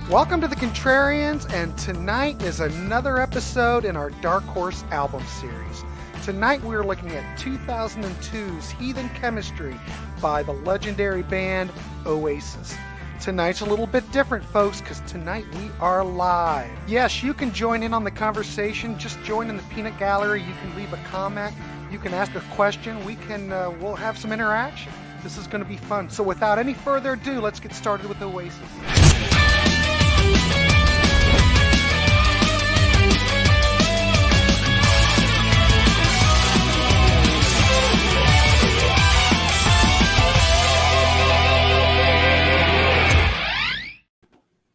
Welcome to the Contrarians, and tonight is another episode in our Dark Horse album series. Tonight we are looking at 2002's Heathen Chemistry by the legendary band Oasis. Tonight's a little bit different, folks, because tonight we are live. Yes, you can join in on the conversation. Just join in the peanut gallery. You can leave a comment. You can ask a question. We'll have some interaction. This is going to be fun. So without any further ado, let's get started with Oasis.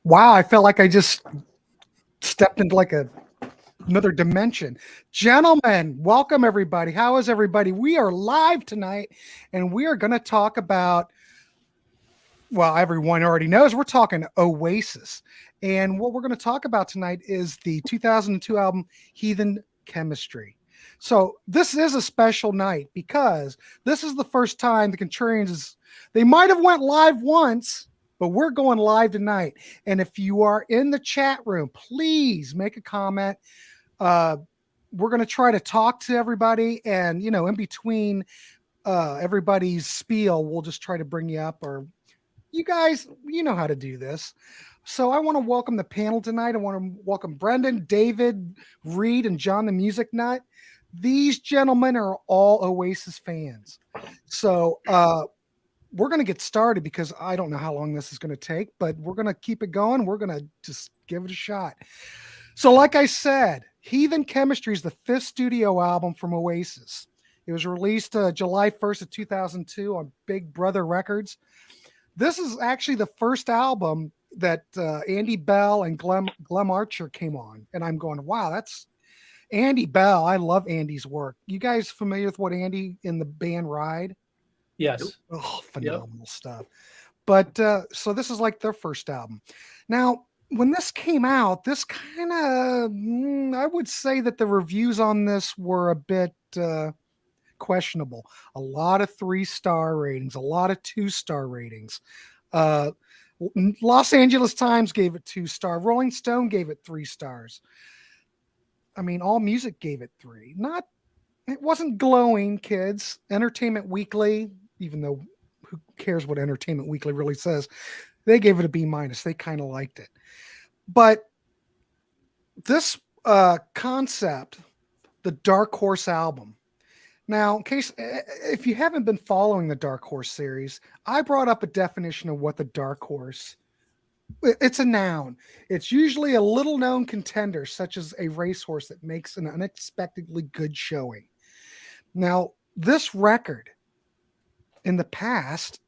Wow, I felt like I just stepped into like another dimension. Gentlemen, welcome everybody. How is everybody? We are live tonight, and we are going to talk about, well, everyone already knows, we're talking Oasis. And what we're going to talk about tonight is the 2002 album, Heathen Chemistry. So this is a special night because this is the first time the Contrarians they might have went live once, but we're going live tonight. And if you are in the chat room, please make a comment. We're going to try to talk to everybody. And, you know, in between everybody's spiel, we'll just try to bring you up. Or you guys, you know how to do this. So I want to welcome the panel tonight. I want to welcome Brendan, David, Reed, and John the Music Nut. These gentlemen are all Oasis fans. So, we're going to get started because I don't know how long this is going to take, but we're going to keep it going. We're going to just give it a shot. So like I said, Heathen Chemistry is the fifth studio album from Oasis. It was released July 1st of 2002 on Big Brother Records. This is actually the first album that Andee Bell and Glem Archer came on. And I'm going, wow, that's Andee Bell. I love Andee's work. You guys familiar with what Andee in the band Ride? Yes. Oh, phenomenal stuff. But so this is like their first album. Now, when this came out, this kind of, I would say that the reviews on this were a bit questionable. A lot of 3-star ratings, a lot of 2-star ratings. Los Angeles Times gave it 2-star. Rolling Stone gave it 3 stars. I mean, All Music gave it 3. It wasn't glowing, kids. Entertainment Weekly, even though who cares what Entertainment Weekly really says, they gave it a B-. They kind of liked it. But this concept, the Dark Horse album. Now, in case if you haven't been following the Dark Horse series, I brought up a definition of what the Dark Horse. It's a noun. It's usually a little known contender, such as a racehorse that makes an unexpectedly good showing. Now, this record in the past,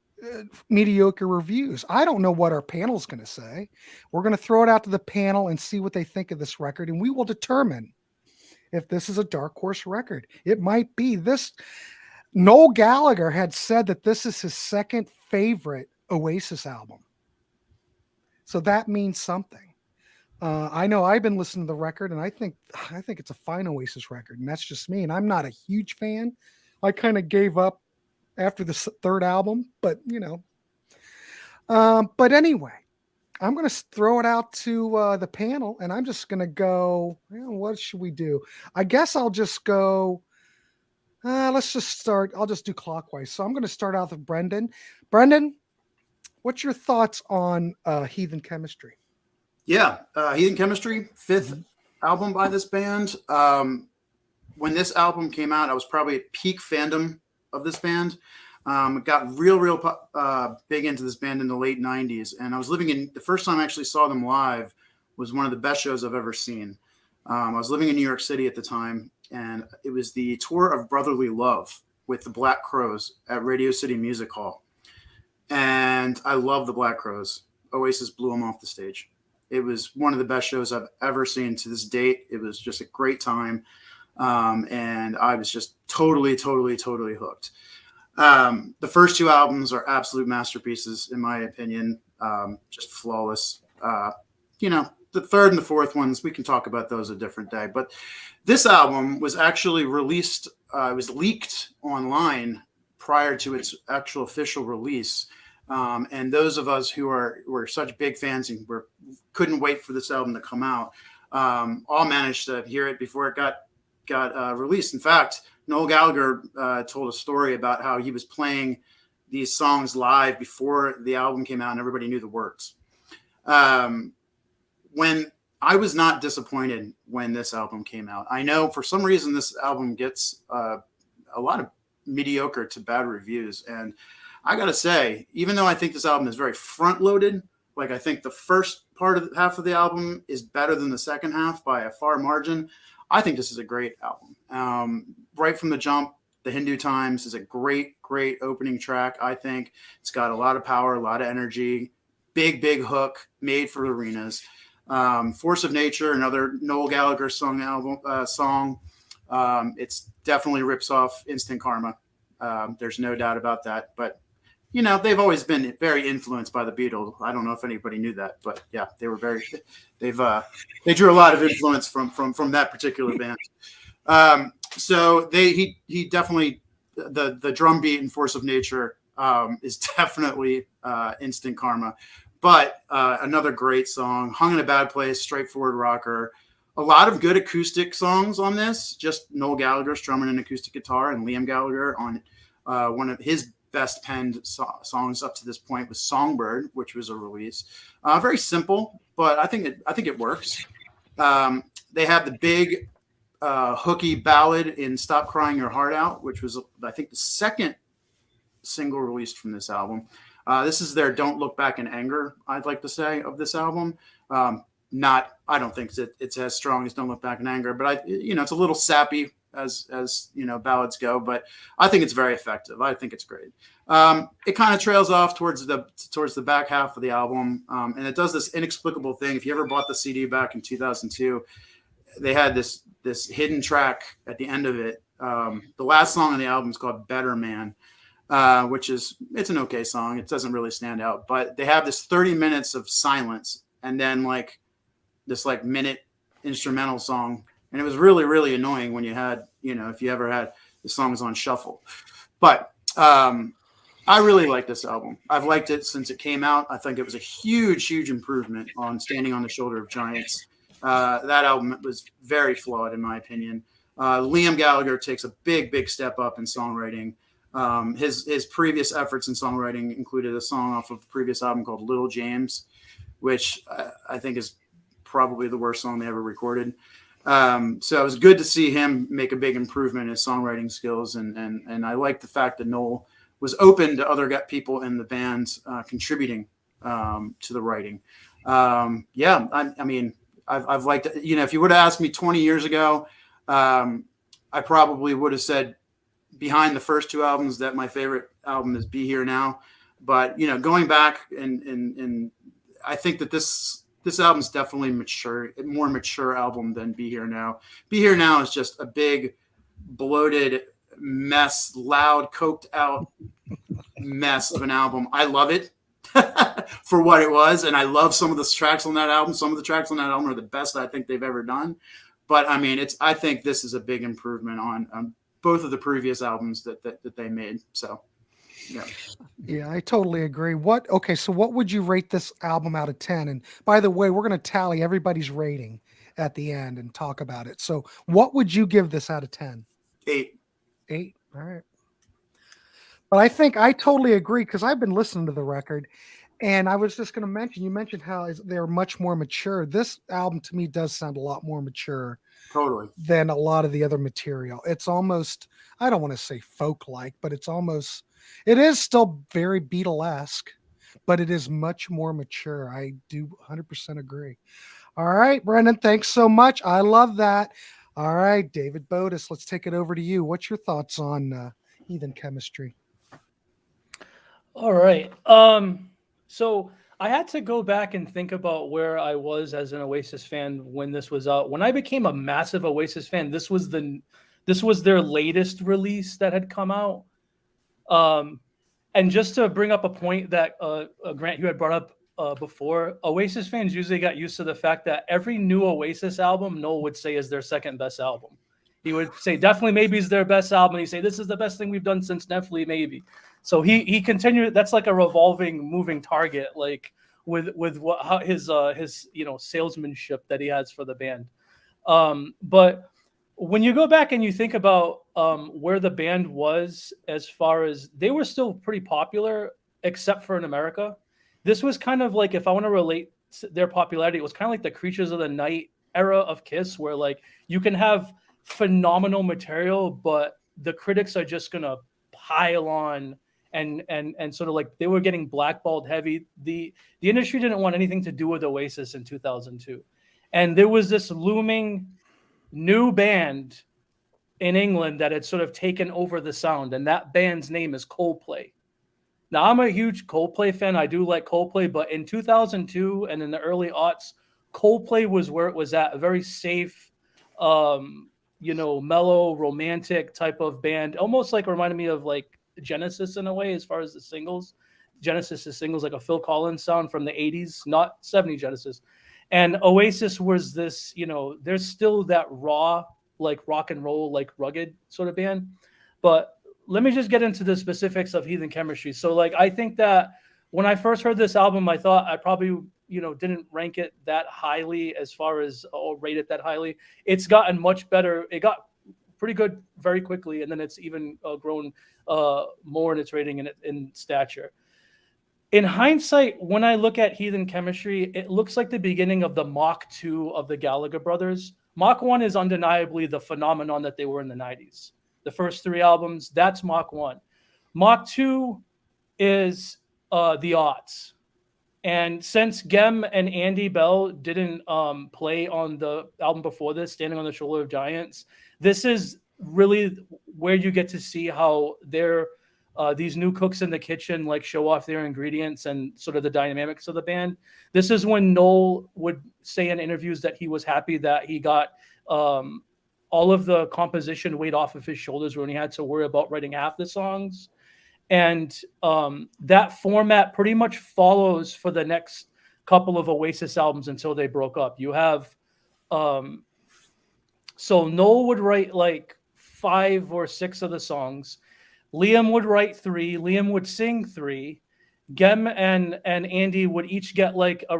mediocre reviews. I don't know what our panel's going to say. We're going to throw it out to the panel and see what they think of this record, and we will determine if this is a Dark Horse record. It might be. This Noel Gallagher had said that this is his second favorite Oasis album. So that means something. I know I've been listening to the record, and I think it's a fine Oasis record, and that's just me. And I'm not a huge fan. I kind of gave up after the third album, but you know. But anyway, I'm going to throw it out to the panel, and I'm just going to go. What should we do? I guess I'll just go. Let's just start. I'll just do clockwise. So I'm going to start out with Brendan. Brendan, what's your thoughts on Heathen Chemistry? Yeah, Heathen Chemistry, fifth album by this band. When this album came out, I was probably at peak fandom of this band. Got real big into this band in the late 90s. And I was the first time I actually saw them live was one of the best shows I've ever seen. I was living in New York City at the time, and it was the tour of Brotherly Love with the Black Crowes at Radio City Music Hall. And I love the Black Crowes. Oasis blew them off the stage. It was one of the best shows I've ever seen to this date. It was just a great time. And I was just totally hooked. The first two albums are absolute masterpieces, in my opinion. Just flawless. The third and the fourth ones, we can talk about those a different day. But this album was actually released, it was leaked online prior to its actual official release. And those of us who were such big fans and couldn't wait for this album to come out, all managed to hear it before it got released. In fact, Noel Gallagher told a story about how he was playing these songs live before the album came out and everybody knew the words. When I was not disappointed when this album came out. I know for some reason this album gets a lot of mediocre to bad reviews. And I got to say, even though I think this album is very front loaded, like I think the first half of the album is better than the second half by a far margin, I think this is a great album. Right from the jump, The Hindu Times is a great, great opening track. I think it's got a lot of power, a lot of energy, big hook made for arenas. Force of Nature, another Noel Gallagher song. It's definitely rips off Instant Karma. There's no doubt about that. But you know, they've always been very influenced by the Beatles. I don't know if anybody knew that, but yeah, they were they drew a lot of influence from that particular band. So he definitely the drum beat in Force of Nature is definitely Instant Karma. But another great song, Hung in a Bad Place, straightforward rocker. A lot of good acoustic songs on this. Just Noel Gallagher strumming an acoustic guitar and Liam Gallagher on one of his best penned songs up to this point was Songbird, which was a release. Very simple, but I think it works. They have the big hooky ballad in Stop Crying Your Heart Out, which was, I think, the second single released from this album. This is their Don't Look Back in Anger, I'd like to say, of this album. I don't think it's as strong as Don't Look Back in Anger, but it's a little sappy as ballads go, but I think it's very effective. I think it's great. It kind of trails off towards the back half of the album. And it does this inexplicable thing. If you ever bought the CD back in 2002, they had this hidden track at the end of it. The last song on the album is called Better Man. It's an okay song. It doesn't really stand out, but they have this 30 minutes of silence and then this minute instrumental song. And it was really, really annoying when you had, if you ever had the songs on shuffle, but, I really like this album. I've liked it since it came out. I think it was a huge, huge improvement on Standing on the Shoulder of Giants. That album was very flawed in my opinion. Liam Gallagher takes a big, big step up in songwriting. His previous efforts in songwriting included a song off of the previous album called Little James, which I think is probably the worst song they ever recorded. So it was good to see him make a big improvement in his songwriting skills. And I like the fact that Noel was open to other people in the band contributing to the writing. I've liked, if you would have asked me 20 years ago, I probably would have said behind the first two albums that my favorite album is Be Here Now. But, going back and I think that this album is definitely more mature album than Be Here Now. Be Here Now is just a big bloated mess, loud, coked out mess of an album. I love it for what it was. And I love some of the tracks on that album. Some of the tracks on that album are the best I think they've ever done. But I think this is a big improvement on both of the previous albums that they made. So, yeah, I totally agree. So what would you rate this album out of 10? And by the way, we're going to tally everybody's rating at the end and talk about it. So what would you give this out of 10? 8. 8. All right. But I think I totally agree because I've been listening to the record and I was just going to mention, you mentioned how they're much more mature. This album to me does sound a lot more mature than a lot of the other material. It's almost, I don't want to say folk-like, but it is still very Beatlesque, but it is much more mature. I do 100% agree. All right, Brendan, thanks so much. I love that. All right, David Botas, let's take it over to you. What's your thoughts on Heathen Chemistry? All right. So I had to go back and think about where I was as an Oasis fan when this was out. When I became a massive Oasis fan, this was their latest release that had come out. And just to bring up a point that Grant, you had brought up before, Oasis fans usually got used to the fact that every new Oasis album, Noel would say is their second best album. He would say definitely maybe is their best album. He'd say this is the best thing we've done since Definitely Maybe. So he continued. That's like a revolving, moving target, like with how his salesmanship that he has for the band. But when you go back and you think about where the band was, as far as they were still pretty popular, except for in America. This was kind of like, if I want to relate their popularity, it was kind of like the Creatures of the Night era of Kiss, where like you can have phenomenal material, but the critics are just gonna pile on and sort of like they were getting blackballed heavy. The industry didn't want anything to do with Oasis in 2002, and there was this looming new band in England that had sort of taken over the sound, and that band's name is Coldplay. Now, I'm a huge Coldplay fan. I do like Coldplay, but in 2002 and in the early aughts, Coldplay was where it was at, a very safe, mellow, romantic type of band, almost like reminded me of like Genesis in a way, as far as the singles. Genesis is singles, like a Phil Collins sound from the 80s, not 70 Genesis. And Oasis was this, there's still that raw, like rock and roll, like rugged sort of band. But let me just get into the specifics of Heathen Chemistry. So like, I think that when I first heard this album, I thought I probably, didn't rank it that highly as far as, or rate it that highly. It's gotten much better. It got pretty good very quickly. And then it's even grown more in its rating and in stature. In hindsight, when I look at Heathen Chemistry, it looks like the beginning of the Mach 2 of the Gallagher brothers. Mach 1 is undeniably the phenomenon that they were in the 90s. The first 3 albums, that's Mach 1. Mach 2 is the aughts. And since Gem and Andee Bell didn't play on the album before this, Standing on the Shoulder of Giants, this is really where you get to see how they're these new cooks in the kitchen like show off their ingredients and sort of the dynamics of the band. This is when Noel would say in interviews that he was happy that he got all of the composition weight off of his shoulders when he had to worry about writing half the songs. And that format pretty much follows for the next couple of Oasis albums until they broke up. You have, so Noel would write like 5 or 6 of the songs. Liam would write 3. Liam would sing 3. Gem and Andee would each get like a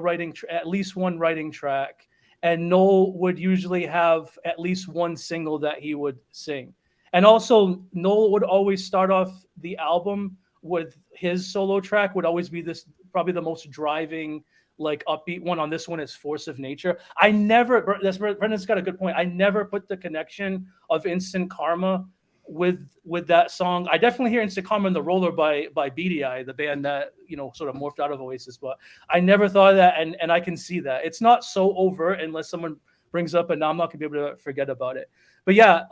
at least one writing track. And Noel would usually have at least one single that he would sing. And also, Noel would always start off the album with his solo track, would always be this, probably the most driving, like upbeat one. On this one is Force of Nature. Brendan's got a good point. I never put the connection of Instant Karma with that song. I definitely hear Instant Karma in The Roller by BDI, the band that, sort of morphed out of Oasis, but I never thought of that. And I can see that. It's not so overt unless someone brings up, and now I'm not gonna be able to forget about it. But yeah,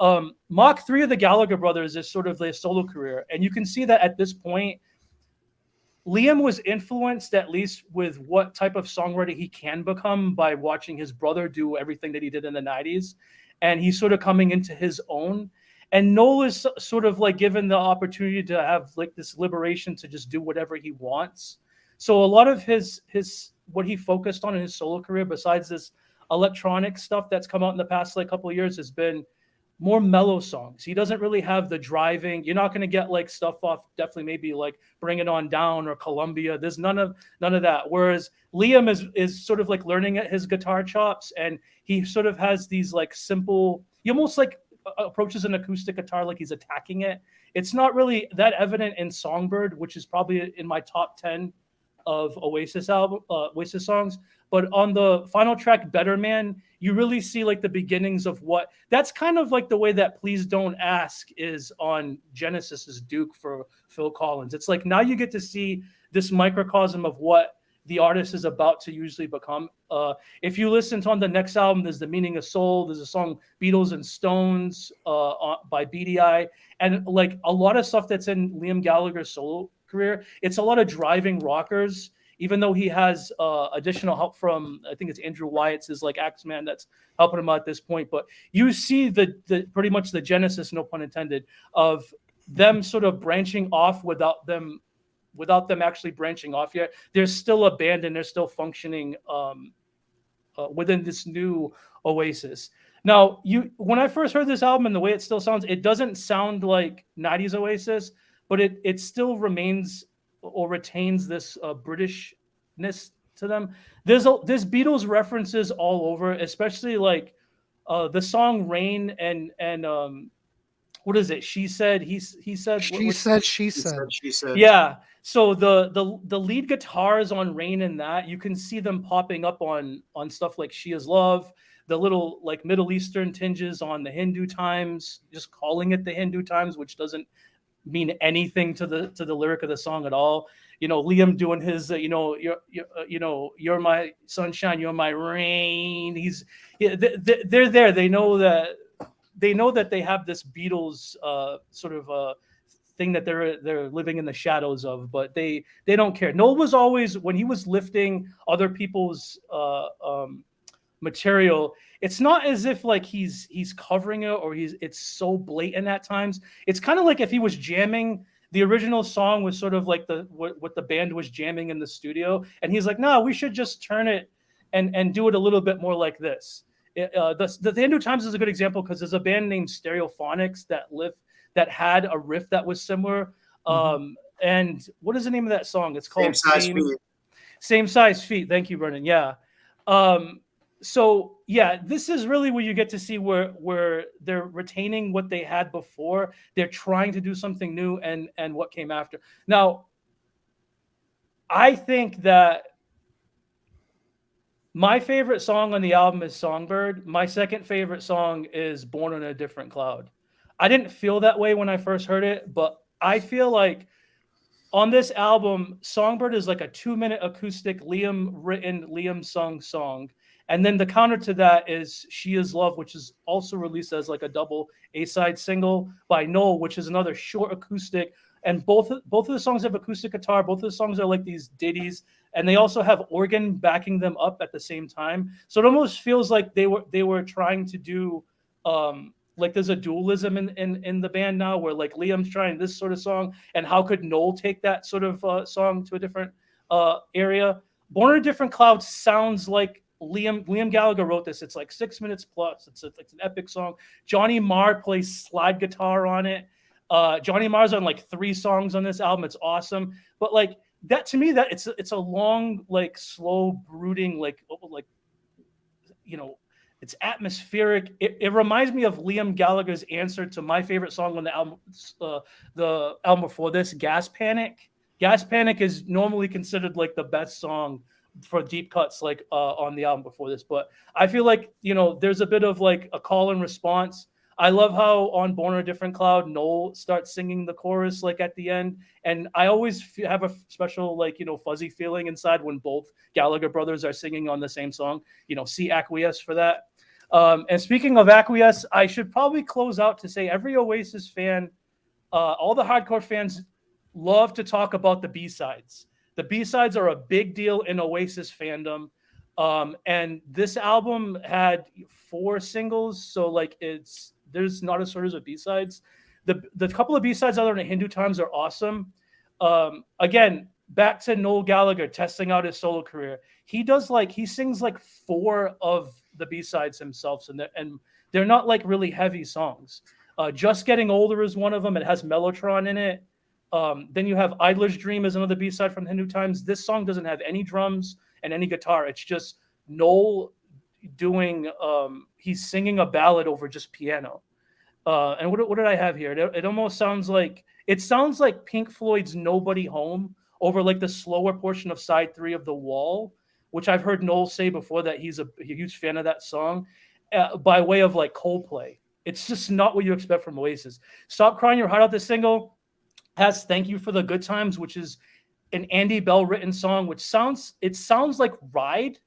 Mach 3 of the Gallagher brothers is sort of their solo career. And you can see that at this point, Liam was influenced at least with what type of songwriter he can become by watching his brother do everything that he did in the 90s. And he's sort of coming into his own. And Noel is sort of like given the opportunity to have like this liberation to just do whatever he wants. So a lot of his what he focused on in his solo career, besides this electronic stuff that's come out in the past like couple of years, has been more mellow songs. He doesn't really have the driving. You're not going to get like stuff off, definitely maybe like Bring It On Down or Columbia. There's none of that. Whereas Liam is sort of like learning at his guitar chops, and he sort of has these like simple, he almost like approaches an acoustic guitar like he's attacking it. It's not really that evident in Songbird, which is probably in my top 10 of Oasis songs. But on the final track, Better Man, you really see like the beginnings of what, that's kind of like the way that Please Don't Ask is on Genesis's Duke for Phil Collins. It's like now you get to see this microcosm of what the artist is about to usually become. If you listen to on the next album, there's The Meaning of Soul. There's a song Beatles and Stones by BDI. And like a lot of stuff that's in Liam Gallagher's solo career, it's a lot of driving rockers, even though he has additional help from, I think it's Andrew Wyatt's his like Axeman that's helping him out at this point. But you see the pretty much the genesis, no pun intended, of them sort of branching off without them actually branching off yet. There's still a band and they're still functioning within this new Oasis. Now, when I first heard this album and the way it still sounds, it doesn't sound like 90s Oasis, but it still remains or retains this Britishness to them. There's Beatles references all over, especially like the song "Rain" and what is it? She said, he said, She said, she said. She said. yeah. So the lead guitars on "Rain" and that you can see them popping up on stuff like "She Is Love." The little like Middle Eastern tinges on the Hindu Times, just calling it the Hindu Times, which doesn't mean anything to the lyric of the song at all. Liam doing his, you're my sunshine, you're my rain. They're there. They know that they have this Beatles sort of thing that they're living in the shadows of, but they don't care. Noel was always, when he was lifting other people's material, it's not as if like he's covering it or it's so blatant at times. It's kind of like if he was jamming. The original song was sort of like what the band was jamming in the studio, and he's like, no, we should just turn it and do it a little bit more like this. The Hindu Times is a good example because there's a band named Stereophonics that had a riff that was similar. And what is the name of that song? It's called Same Size Feet. Thank you, Brennan. Yeah. So yeah, this is really where you get to see where they're retaining what they had before. They're trying to do something new and what came after. Now, I think that my favorite song on the album is Songbird. My second favorite song is Born on a Different Cloud. I didn't feel that way when I first heard it, but I feel like on this album, Songbird is like a 2-minute acoustic Liam sung song. And then the counter to that is She Is Love, which is also released as like a double A-side single by Noel, which is another short acoustic. And both of the songs have acoustic guitar. Both of the songs are like these ditties, and they also have organ backing them up at the same time. So it almost feels like they were trying to do like there's a dualism in the band now, where like Liam's trying this sort of song, and how could Noel take that sort of song to a different area? Born on a Different Cloud sounds like Liam Gallagher wrote this. It's like 6 minutes plus. It's an epic song. Johnny Marr plays slide guitar on it. Johnny Marr's on like 3 songs on this album. It's awesome. But like that, to me, that it's a long, like slow brooding, like it's atmospheric. It reminds me of Liam Gallagher's answer to my favorite song on the album before this, Gas Panic. Gas Panic is normally considered like the best song for deep cuts, like on the album before this. But I feel like, there's a bit of like a call and response. I love how on Born on a Different Cloud, Noel starts singing the chorus like at the end. And I always have a special, like, fuzzy feeling inside when both Gallagher brothers are singing on the same song. See Acquiesce for that. And speaking of Acquiesce, I should probably close out to say every Oasis fan, all the hardcore fans love to talk about the B-sides. The B-sides are a big deal in Oasis fandom. And this album had 4 singles. So like there's not a shortage of B-sides. The couple of B-sides other than Hindu Times are awesome. Again, back to Noel Gallagher testing out his solo career. He sings like 4 of the B-sides himself. And they're not like really heavy songs. Just Getting Older is one of them. It has Mellotron in it. Then you have Idler's Dream is another B-side from Hindu Times. This song doesn't have any drums and any guitar. It's just Noel doing, he's singing a ballad over just piano. And what did I have here? It almost sounds like Pink Floyd's Nobody Home over like the slower portion of side 3 of The Wall, which I've heard Noel say before that he's a huge fan of that song, by way of like Coldplay. It's just not what you expect from Oasis. Stop Crying Your Heart Out, this single has Thank You for the Good Times, which is an Andee Bell written song, which sounds like Ride,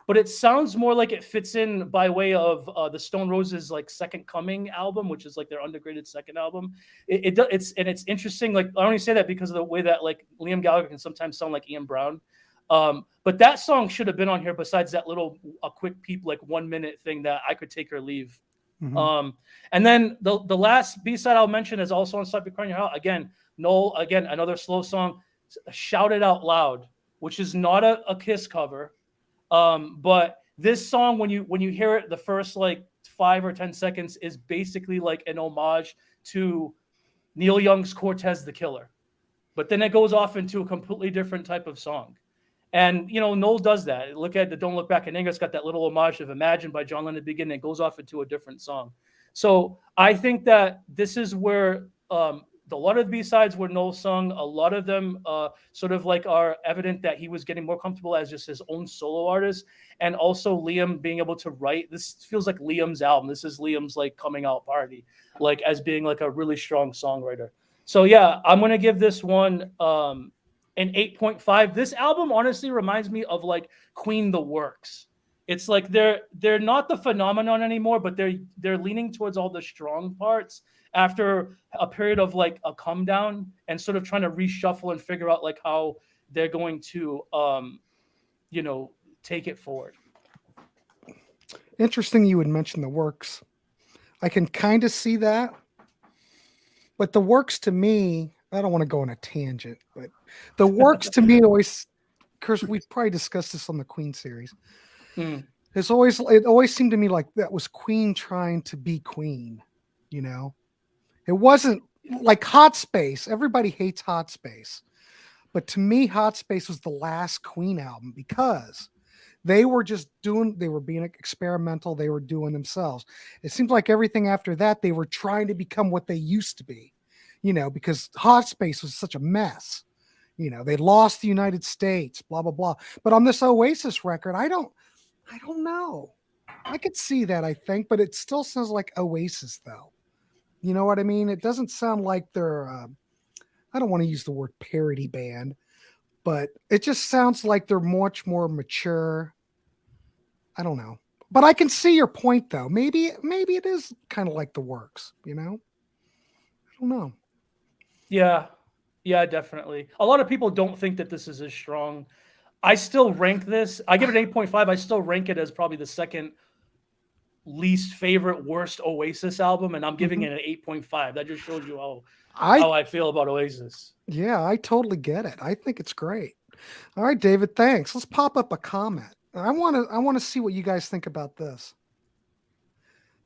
but it sounds more like it fits in by way of the Stone Roses like Second Coming album, which is like their undergraded second album. It's interesting. Like I only say that because of the way that like Liam Gallagher can sometimes sound like Ian Brown. But that song should have been on here besides that little a quick peep like 1 minute thing that I Could Take or Leave. Mm-hmm. And then the last B-side I'll mention is also on Stop Your Crying Your Heart. Again, Noel, another slow song, Shout It Out Loud, which is not a Kiss cover. But this song, when you hear it, the first like 5 or 10 seconds is basically like an homage to Neil Young's Cortez the Killer. But then it goes off into a completely different type of song. And, Noel does that. Look at the Don't Look Back in Anger. It's got that little homage of Imagine by John Lennon at the beginning. It goes off into a different song. So I think that this is where a lot of the B-sides were Noel sung. A lot of them sort of like are evident that he was getting more comfortable as just his own solo artist. And also Liam being able to write. This feels like Liam's album. This is Liam's like coming out party, like as being like a really strong songwriter. So yeah, I'm going to give this one an 8.5. This album honestly reminds me of like Queen the Works. It's like they're not the phenomenon anymore, but they're leaning towards all the strong parts after a period of like a come down and sort of trying to reshuffle and figure out like how they're going to take it forward. Interesting you would mention the Works. I can kind of see that. But the Works to me, I don't want to go on a tangent, but the Works to me always, Chris, we've probably discussed this on the Queen series. It always seemed to me like that was Queen trying to be Queen, It wasn't like Hot Space. Everybody hates Hot Space. But to me, Hot Space was the last Queen album because they were being experimental. They were doing themselves. It seems like everything after that, they were trying to become what they used to be, because Hot Space was such a mess. They lost the United States, blah, blah, blah. But on this Oasis record, I don't know. I could see that, I think, but it still sounds like Oasis, though. You know what I mean? It doesn't sound like they're, I don't want to use the word parody band, but it just sounds like they're much more mature. I don't know. But I can see your point, though. Maybe it is kind of like the Works, I don't know. Yeah, definitely. A lot of people don't think that this is as strong. I still rank this. I give it an 8.5. I still rank it as probably the second least favorite, worst Oasis album, and I'm giving it an 8.5. That just shows you how I feel about Oasis. Yeah, I totally get it. I think it's great. All right, David, thanks. Let's pop up a comment. I want to see what you guys think about this.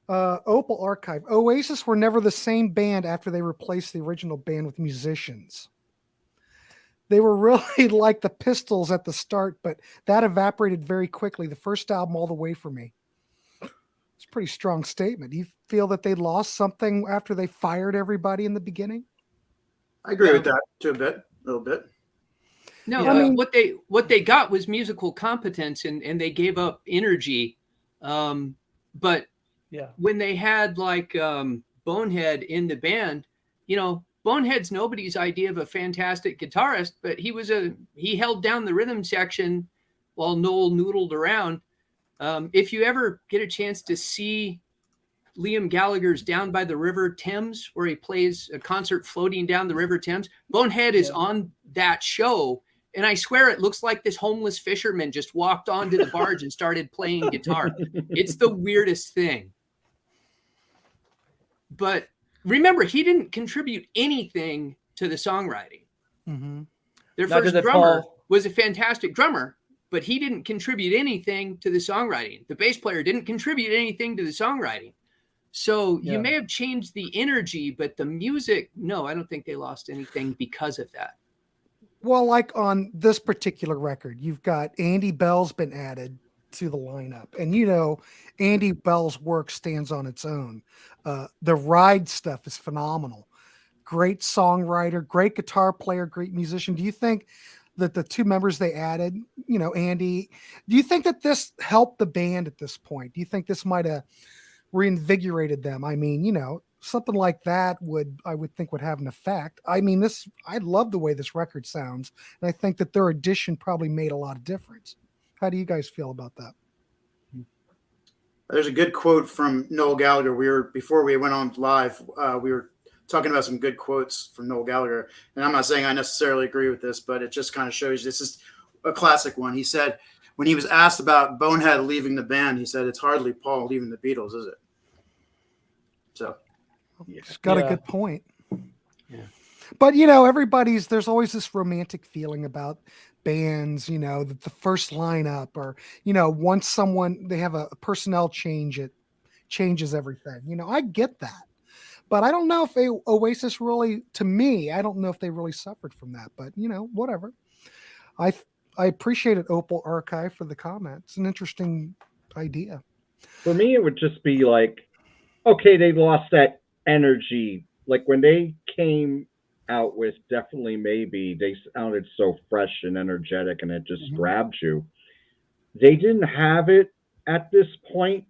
Opal Archive. Oasis were never the same band after they replaced the original band with musicians. They were really like the Pistols at the start, but that evaporated very quickly. The first album all the way for me. It's a pretty strong statement. Do you feel that they lost something after they fired everybody in the beginning? I agree with that a little bit. No, Yeah. I mean, what they got was musical competence, and they gave up energy. But yeah, when they had like Bonehead in the band, Bonehead's nobody's idea of a fantastic guitarist, but he held down the rhythm section while Noel noodled around. If you ever get a chance to see Liam Gallagher's Down by the River Thames, where he plays a concert floating down the River Thames, Bonehead is on that show. And I swear it looks like this homeless fisherman just walked onto the barge and started playing guitar. It's the weirdest thing. But remember, he didn't contribute anything to the songwriting. Mm-hmm. Their Neither first did drummer Paul. was a fantastic drummer, but he didn't contribute anything to the songwriting. The bass player didn't contribute anything to the songwriting. So you may have changed the energy, but the music, no, I don't think they lost anything because of that. Well, like on this particular record, you've got Andee Bell's been added to the lineup. And Andee Bell's work stands on its own. The Ride stuff is phenomenal. Great songwriter, great guitar player, great musician. Do you think that the two members they added, Andee, do you think that this helped the band at this point? Do you think this might have reinvigorated them? I mean, something like that I would think would have an effect. I mean, I love the way this record sounds, and I think that their addition probably made a lot of difference. How do you guys feel about that? There's a good quote from Noel Gallagher. Before we went on live, we were talking about some good quotes from Noel Gallagher, and I'm not saying I necessarily agree with this, but it just kind of shows you this is a classic one. He said, when he was asked about Bonehead leaving the band, he said, "It's hardly Paul leaving the Beatles, is it?" So He's got a good point. Yeah. But, there's always this romantic feeling about bands, the first lineup or, once they have a personnel change, it changes everything. I get that. But I don't know if Oasis really, to me, I don't know if they really suffered from that. But whatever. I appreciate it, Opal Archive, for the comment. It's an interesting idea. For me, it would just be like, okay, they lost that energy. Like when they came out with Definitely Maybe, they sounded so fresh and energetic, and it just grabbed you. They didn't have it at this point,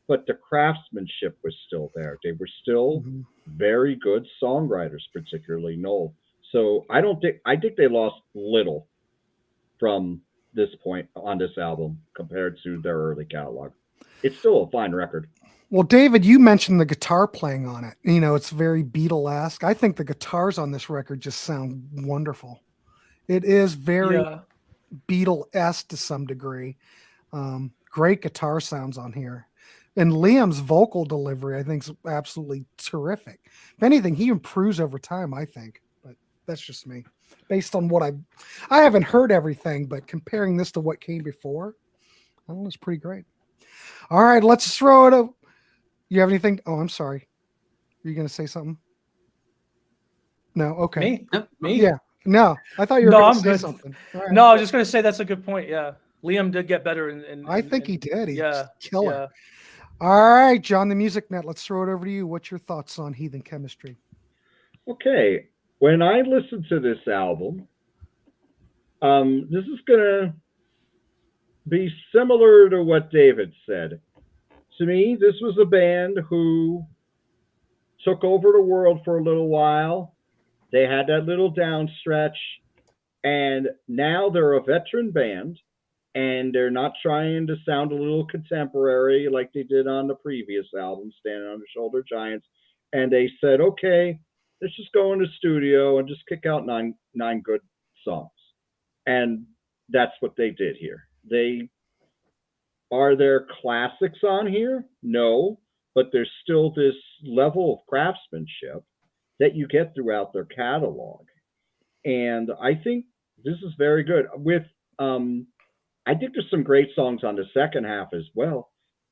but the craftsmanship was still there. They were still very good songwriters, particularly Noel. So I think they lost little from this point on this album compared to their early catalog. It's still a fine record. Well, David, you mentioned the guitar playing on it. It's very Beatle-esque. I think the guitars on this record just sound wonderful. It is very Beatle-esque to some degree. Great guitar sounds on here. And Liam's vocal delivery, I think, is absolutely terrific. If anything, he improves over time, I think. But that's just me. Based on what I haven't heard everything, but comparing this to what came before, I don't know, it's pretty great. All right, let's throw it up. You have anything? Oh, I'm sorry. Are you going to say something? No? Okay. Me? Yeah. No, I thought you were going to say something. Right. No, I was just going to say that's a good point. Yeah. Liam did get better. I think he did. He's killer. Yeah. All right, John, the MusicNut, let's throw it over to you. What's your thoughts on Heathen Chemistry? Okay. When I listen to this album, this is going to be similar to what David said. To me, this was a band who took over the world for a little while. They had that little down stretch, and now they're a veteran band, and they're not trying to sound a little contemporary like they did on the previous album, Standing on the Shoulder Giants. And they said, okay, let's just go in the studio and just kick out nine good songs. And that's what they did here. Are there classics on here? No, but there's still this level of craftsmanship that you get throughout their catalog. And I think this is very good. I think there's some great songs on the second half as well.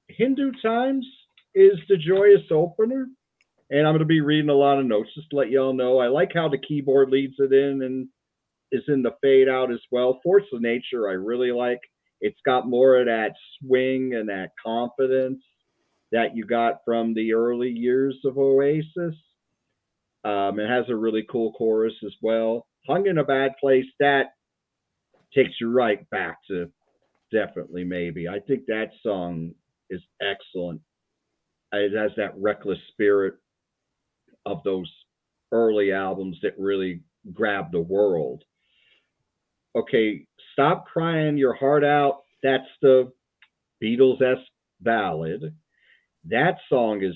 Hindu Times is the joyous opener. And I'm going to be reading a lot of notes just to let y'all know. I like how the keyboard leads it in and is in the fade out as well. Force of Nature, I really like. It's got more of that swing and that confidence that you got from the early years of Oasis. It has a really cool chorus as well. Hung in a Bad Place, that takes you right back to Definitely Maybe. I think that song is excellent. It has that reckless spirit of those early albums that really grabbed the world. Okay, Stop Crying Your Heart Out. That's the Beatles-esque ballad. That song is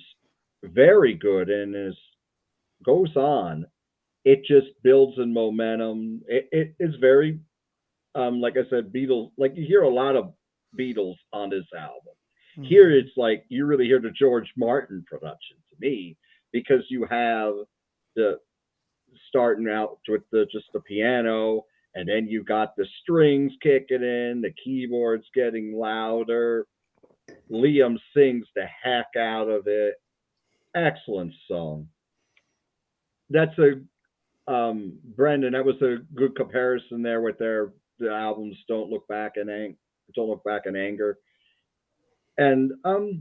very good and goes on. It just builds in momentum. It is very, like I said, Beatles. Like you hear a lot of Beatles on this album. Mm-hmm. Here it's like you really hear the George Martin production to me, because you have the starting out with just the piano. And then you got the strings kicking in, the keyboards getting louder. Liam sings the heck out of it. Excellent song. That's Brendan, that was a good comparison there with the albums Don't Look Back in Anger. And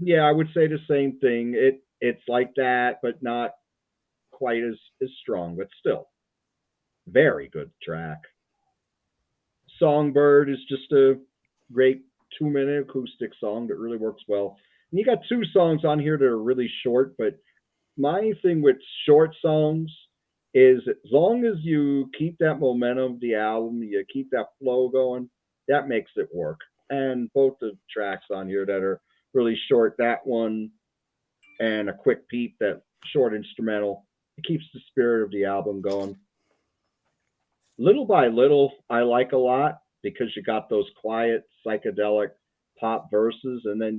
yeah, I would say the same thing. It's like that, but not quite as strong, but still very good track. Songbird is just a great 2-minute acoustic song that really works well. And you got 2 songs on here that are really short, but my thing with short songs is as long as you keep that momentum of the album, you keep that flow going, that makes it work. And both the tracks on here that are really short, that one and A Quick Peep, that short instrumental, it keeps the spirit of the album going. Little by Little, I like a lot because you got those quiet psychedelic pop verses, and then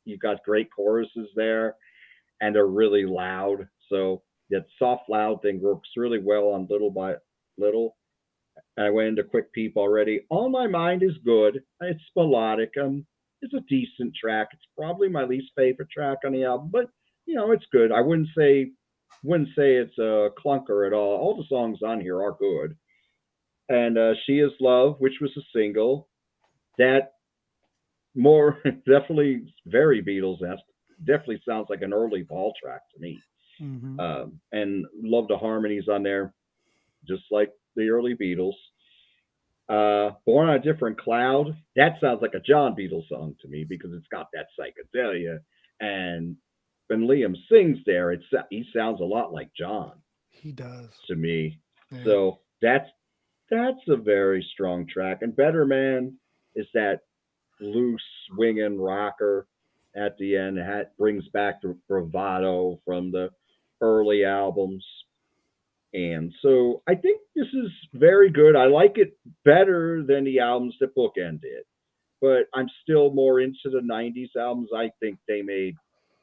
you got great choruses there, and they're really loud. So that soft loud thing works really well on Little by Little. I went into Quick Peep already. On My Mind is good. It's melodic. It's a decent track. It's probably my least favorite track on the album, but it's good. I wouldn't say wouldn't say it's a clunker at all. All the songs on here are good. And She Is Love, which was a single, that more definitely very Beatles-esque. Definitely sounds like an early Ball track to me. Mm-hmm. And love the harmonies on there, just like the early Beatles. Born on a Different Cloud, that sounds like a John Beatles song to me because it's got that psychedelia. And when Liam sings there, he sounds a lot like John. He does to me. Yeah. So that's a very strong track. And Better Man is that loose swinging rocker at the end. It brings back the bravado from the early albums. And so I think this is very good. I like it better than the albums that Bookend did, but I'm still more into the 90s albums. I think they made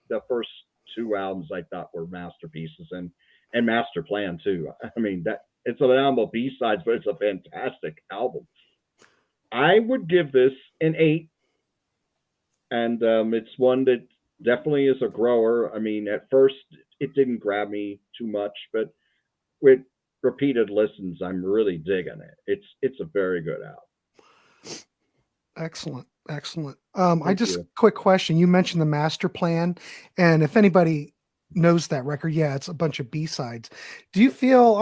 the first two albums I thought were masterpieces, and Master Plan too. I mean, that it's an album of B-sides, but it's a fantastic album. I would give this an 8. And it's one that definitely is a grower. I mean, at first it didn't grab me too much, but with repeated listens, I'm really digging it. It's a very good album. Excellent. Thank you. Quick question. You mentioned the Master Plan, and if anybody knows that record, yeah, it's a bunch of B-sides. Do you feel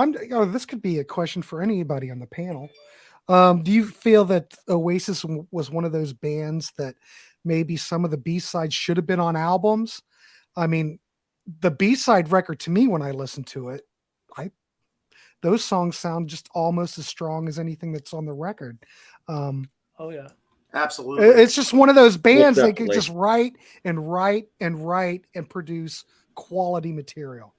this could be a question for anybody on the panel. Do you feel that Oasis was one of those bands that maybe some of the B-sides should have been on albums? I mean, the B-side record to me, when I listen to it, those songs sound just almost as strong as anything that's on the record. Oh yeah, absolutely. It's just one of those bands that could definitely. just write and produce quality material.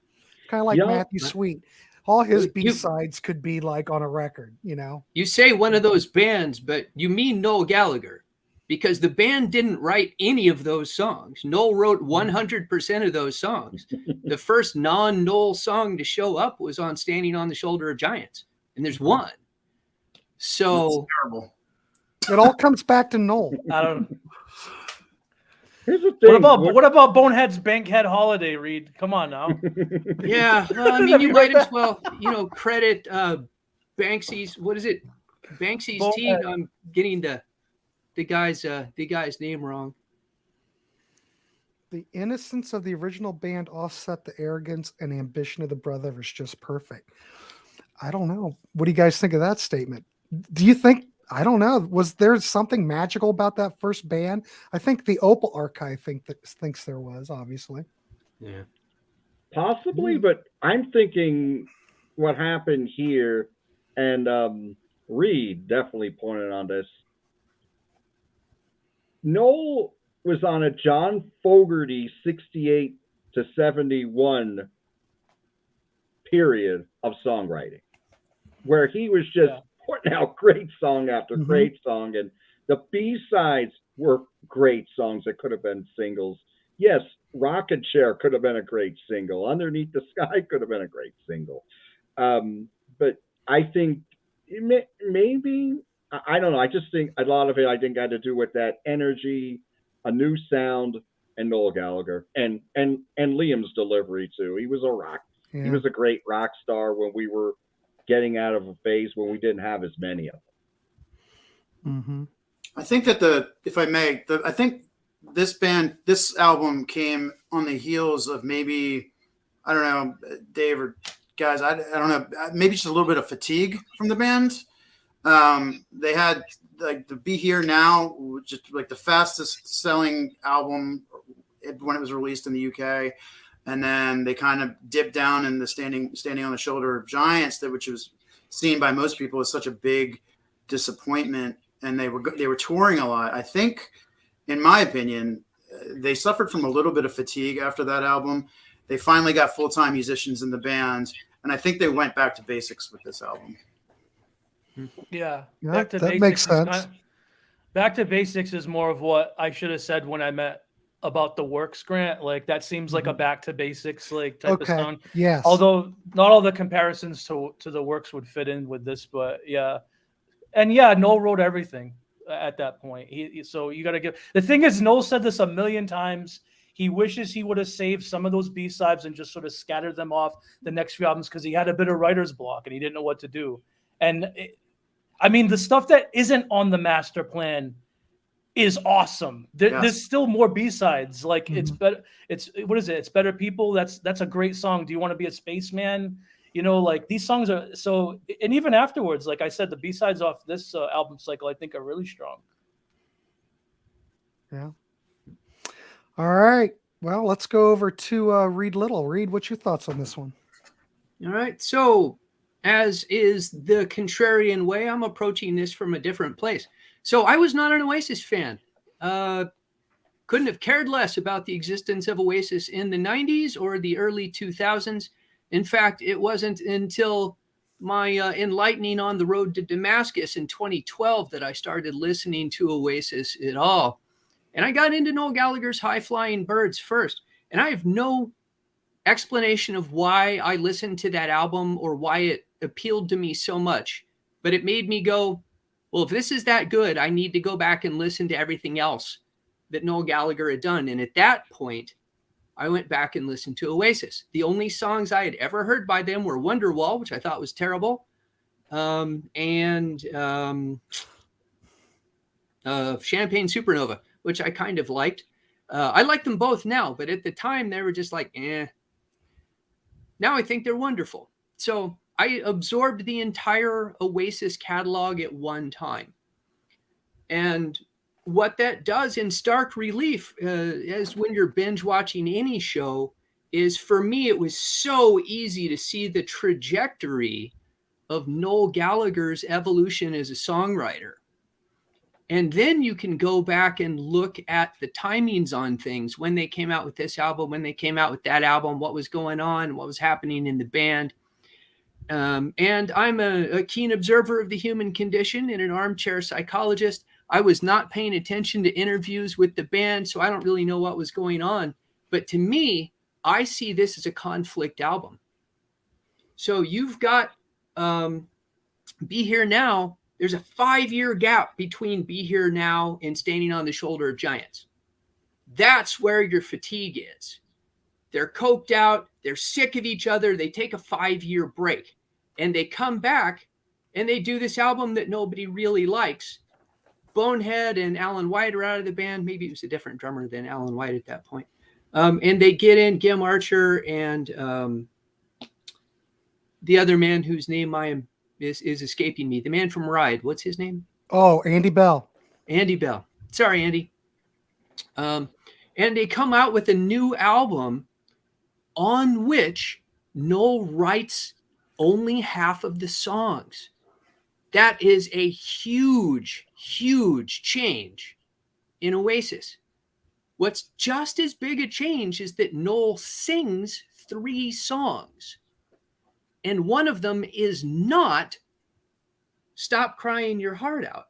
Kind of like Yeah. Matthew Sweet. All his You- B-sides could be like on a record, you know? You say one of those bands, but you mean Noel Gallagher, because the band didn't write any of those songs. Noel wrote 100% of those songs. The first non-Noel song to show up was on Standing on the Shoulder of Giants, and there's one. So That's terrible. It all comes back to Noel. I don't. Here's the thing. What about Bonehead's Bankhead Holiday? Reed, come on now. yeah, well, I mean, you might as well, credit Banksy's. What is it? Banksy's Bonehead. team. I'm getting the guy's name wrong. The innocence of the original band offset the arrogance and ambition of the brothers just perfect. I don't know. What do you guys think of that statement? Do you think, I don't know, was there something magical about that first band? I think the Opal Archive thinks there was, obviously. Yeah. Possibly, but I'm thinking what happened here, and Reed definitely pointed on this. Noel was on a John Fogerty 68 to 71 period of songwriting, where he was just putting out great song after great song, and the B-sides were great songs that could have been singles. Yes, Rocket Chair could have been a great single. Underneath the Sky could have been a great single. But I think maybe, I don't know. I just think a lot of it, I think, had to do with that energy, a new sound, and Noel Gallagher, and Liam's delivery too. He was a rock. Yeah. He was a great rock star when we were getting out of a phase when we didn't have as many of them. Mm-hmm. I think that I think this album came on the heels of maybe, I don't know, Dave or guys, I don't know, maybe just a little bit of fatigue from the band. They had like the Be Here Now, just like the fastest selling album when it was released in the UK. And then they kind of dipped down in the standing on the shoulder of giants, which was seen by most people as such a big disappointment. And they were touring a lot. I think, in my opinion, they suffered from a little bit of fatigue after that album. They finally got full-time musicians in the band, and I think they went back to basics with this album. Yeah, Yeah, back to that basics makes is sense. Back to basics is more of what I should have said when I met about the Works grant. Like that seems like a back to basics like type of song. Yes. Although not all the comparisons to the Works would fit in with this, but yeah. And yeah, Noel wrote everything at that point. So you got to give. The thing is, Noel said this a million times. he wishes he would have saved some of those B-sides and just sort of scattered them off the next few albums because he had a bit of writer's block and he didn't know what to do. And I mean, the stuff that isn't on the master plan is awesome. There's still more B-sides. Like it's better. It's what is it? It's Better People. That's a great song. Do You Want to Be a Spaceman? You know, like these songs are so, and even afterwards, like I said, the B-sides off this album cycle, I think are really strong. Yeah. All right. Well, let's go over to Reed Little. Reed, what's your thoughts on this one? All right. So, as is the contrarian way, I'm approaching this from a different place. So, I was not an Oasis fan. Couldn't have cared less about the existence of Oasis in the 90s or the early 2000s. In fact, it wasn't until my enlightening on the road to Damascus in 2012 that I started listening to Oasis at all. And I got into Noel Gallagher's High Flying Birds first. And I have no explanation of why I listened to that album or why it appealed to me so much. But it made me go, well, if this is that good, I need to go back and listen to everything else that Noel Gallagher had done. And at that point, I went back and listened to Oasis. The only songs I had ever heard by them were Wonderwall, which I thought was terrible, and Champagne Supernova, which I kind of liked. I like them both now, but at the time they were just like, eh. Now I think they're wonderful. So I absorbed the entire Oasis catalog at one time. And what that does in stark relief, as when you're binge watching any show, is for me, it was so easy to see the trajectory of Noel Gallagher's evolution as a songwriter. And then you can go back and look at the timings on things, when they came out with this album, when they came out with that album, what was going on, what was happening in the band. And I'm a keen observer of the human condition and an armchair psychologist. I was not paying attention to interviews with the band, so I don't really know what was going on. But to me, I see this as a conflict album. So you've got Be Here Now. There's a 5-year gap between Be Here Now and Standing on the Shoulder of Giants. That's where your fatigue is. They're coked out. They're sick of each other. They take a 5-year break. And they come back and they do this album that nobody really likes. Bonehead and Alan White are out of the band. Maybe it was a different drummer than Alan White at that point. And they get in Archer and the other man whose name is escaping me. The man from Ride. What's his name? Oh, Andee Bell. Andee Bell. Sorry, Andy. And they come out with a new album on which Noel writes only half of the songs. That is a huge, huge change in Oasis. What's just as big a change is that Noel sings 3 songs. And one of them is not Stop Crying Your Heart Out.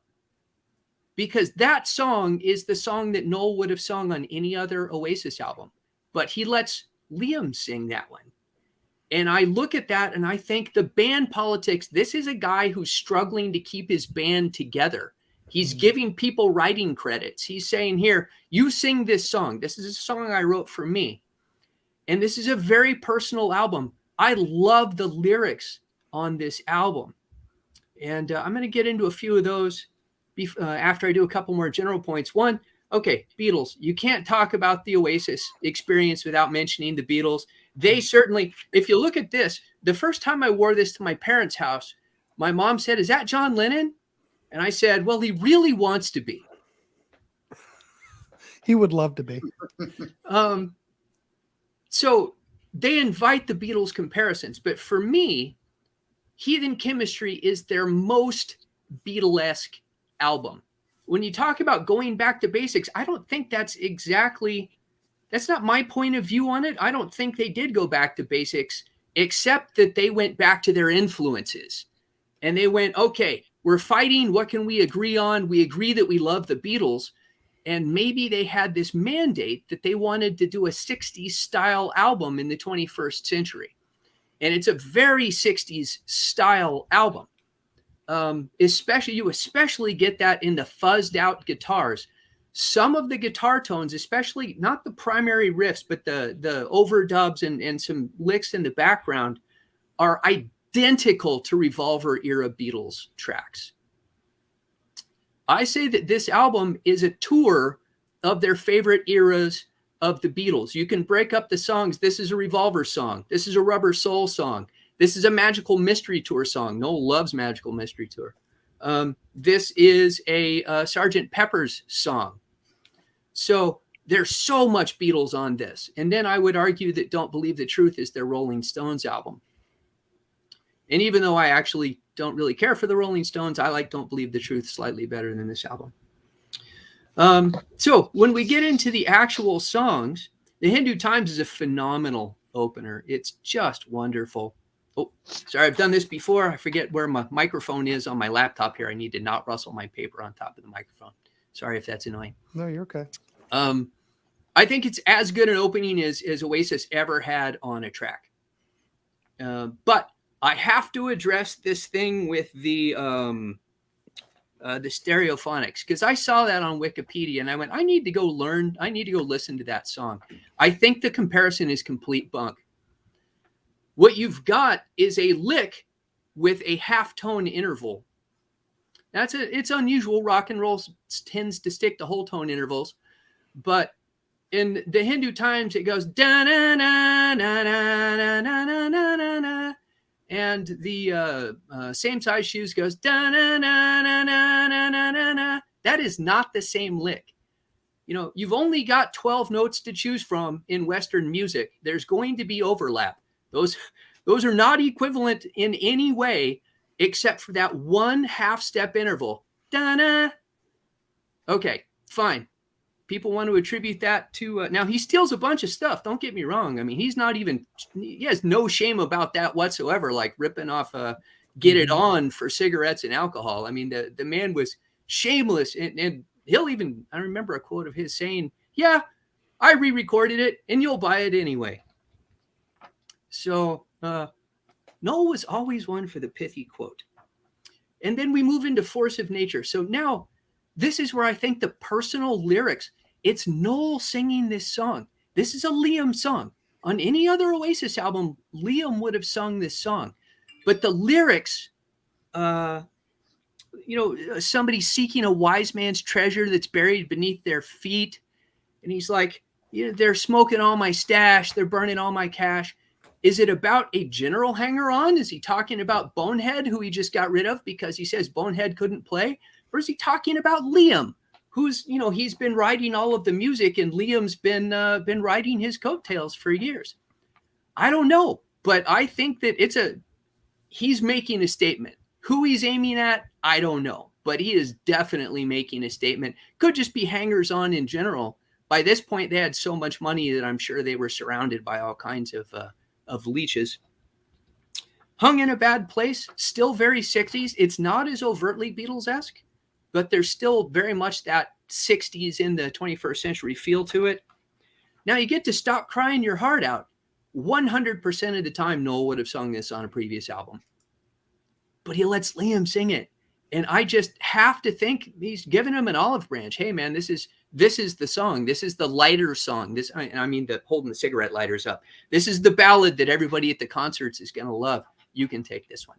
Because that song is the song that Noel would have sung on any other Oasis album. But he lets Liam sing that one. And I look at that and I think the band politics, this is a guy who's struggling to keep his band together. He's giving people writing credits. He's saying, here, you sing this song. This is a song I wrote for me. And this is a very personal album. I love the lyrics on this album. And I'm going to get into a few of those after I do a couple more general points. One, okay, Beatles. You can't talk about the Oasis experience without mentioning the Beatles. They certainly, if you look at this, the first time I wore this to my parents' house, my mom said, "Is that John Lennon?" And I said, "Well, he really wants to be." He would love to be. So they invite the Beatles comparisons. But for me, Heathen Chemistry is their most Beatlesque album. When you talk about going back to basics, I don't think that's not my point of view on it. I don't think they did go back to basics, except that they went back to their influences. And they went, okay, we're fighting. What can we agree on? We agree that we love the Beatles. And maybe they had this mandate that they wanted to do a 60s style album in the 21st century. And it's a very 60s style album. You especially get that in the fuzzed out guitars. some of the guitar tones, especially not the primary riffs, but the overdubs and some licks in the background, are identical to Revolver era Beatles tracks. I say that this album is a tour of their favorite eras of the Beatles. You can break up the songs. This is a Revolver song. This is a Rubber Soul song. This is a Magical Mystery Tour song. Noel loves Magical Mystery Tour. This is a Sgt. Pepper's song. So there's so much Beatles on this. And then I would argue that Don't Believe the Truth is their Rolling Stones album. And even though I actually don't really care for the Rolling Stones, I like Don't Believe the Truth slightly better than this album. So when we get into the actual songs, the Hindu Times is a phenomenal opener. It's just wonderful. Oh, sorry, I've done this before. I forget where my microphone is on my laptop here. I need to not rustle my paper on top of the microphone. Sorry if that's annoying. No, you're okay. I think it's as good an opening as Oasis ever had on a track. But I have to address this thing with the stereophonics, because I saw that on Wikipedia and I went, I need to go listen to that song. I think the comparison is complete bunk. What you've got is a lick with a half-tone interval. It's unusual. Rock and roll tends to stick to whole tone intervals, but in the Hindu Times it goes da na na na na na na na na na, and the Same Size Shoes goes da na na na na na na na na. That is not the same lick. You know, you've only got 12 notes to choose from in Western music. There's going to be overlap. Those are not equivalent in any way except for that one half step interval. Da-na. Okay, fine. People want to attribute that to now he steals a bunch of stuff. Don't get me wrong. I mean, he has no shame about that whatsoever, like ripping off Get It On for cigarettes and alcohol. I mean, the man was shameless, and he'll even, I remember a quote of his saying, yeah, I re-recorded it and you'll buy it anyway. So Noel was always one for the pithy quote. And then we move into Force of Nature. So now this is where I think the personal lyrics, it's Noel singing this song. This is a Liam song. On any other Oasis album, Liam would have sung this song. But the lyrics, somebody seeking a wise man's treasure that's buried beneath their feet. And he's like, they're smoking all my stash. They're burning all my cash. Is it about a general hanger-on? Is he talking about Bonehead, who he just got rid of because he says Bonehead couldn't play? Or is he talking about Liam, who's, he's been writing all of the music and Liam's been writing his coattails for years? I don't know, but I think that he's making a statement. Who he's aiming at, I don't know, but he is definitely making a statement. Could just be hangers-on in general. By this point, they had so much money that I'm sure they were surrounded by all kinds of leeches. Hung in a Bad Place, still very 60s. It's not as overtly Beatles-esque, but there's still very much that 60s in the 21st century feel to it. Now you get to Stop Crying Your Heart Out. 100% of the time, Noel would have sung this on a previous album, but he lets Liam sing it. And I just have to think he's giving him an olive branch. Hey man, this is the song. This is the lighter song. I mean, the holding the cigarette lighters up. This is the ballad that everybody at the concerts is going to love. You can take this one.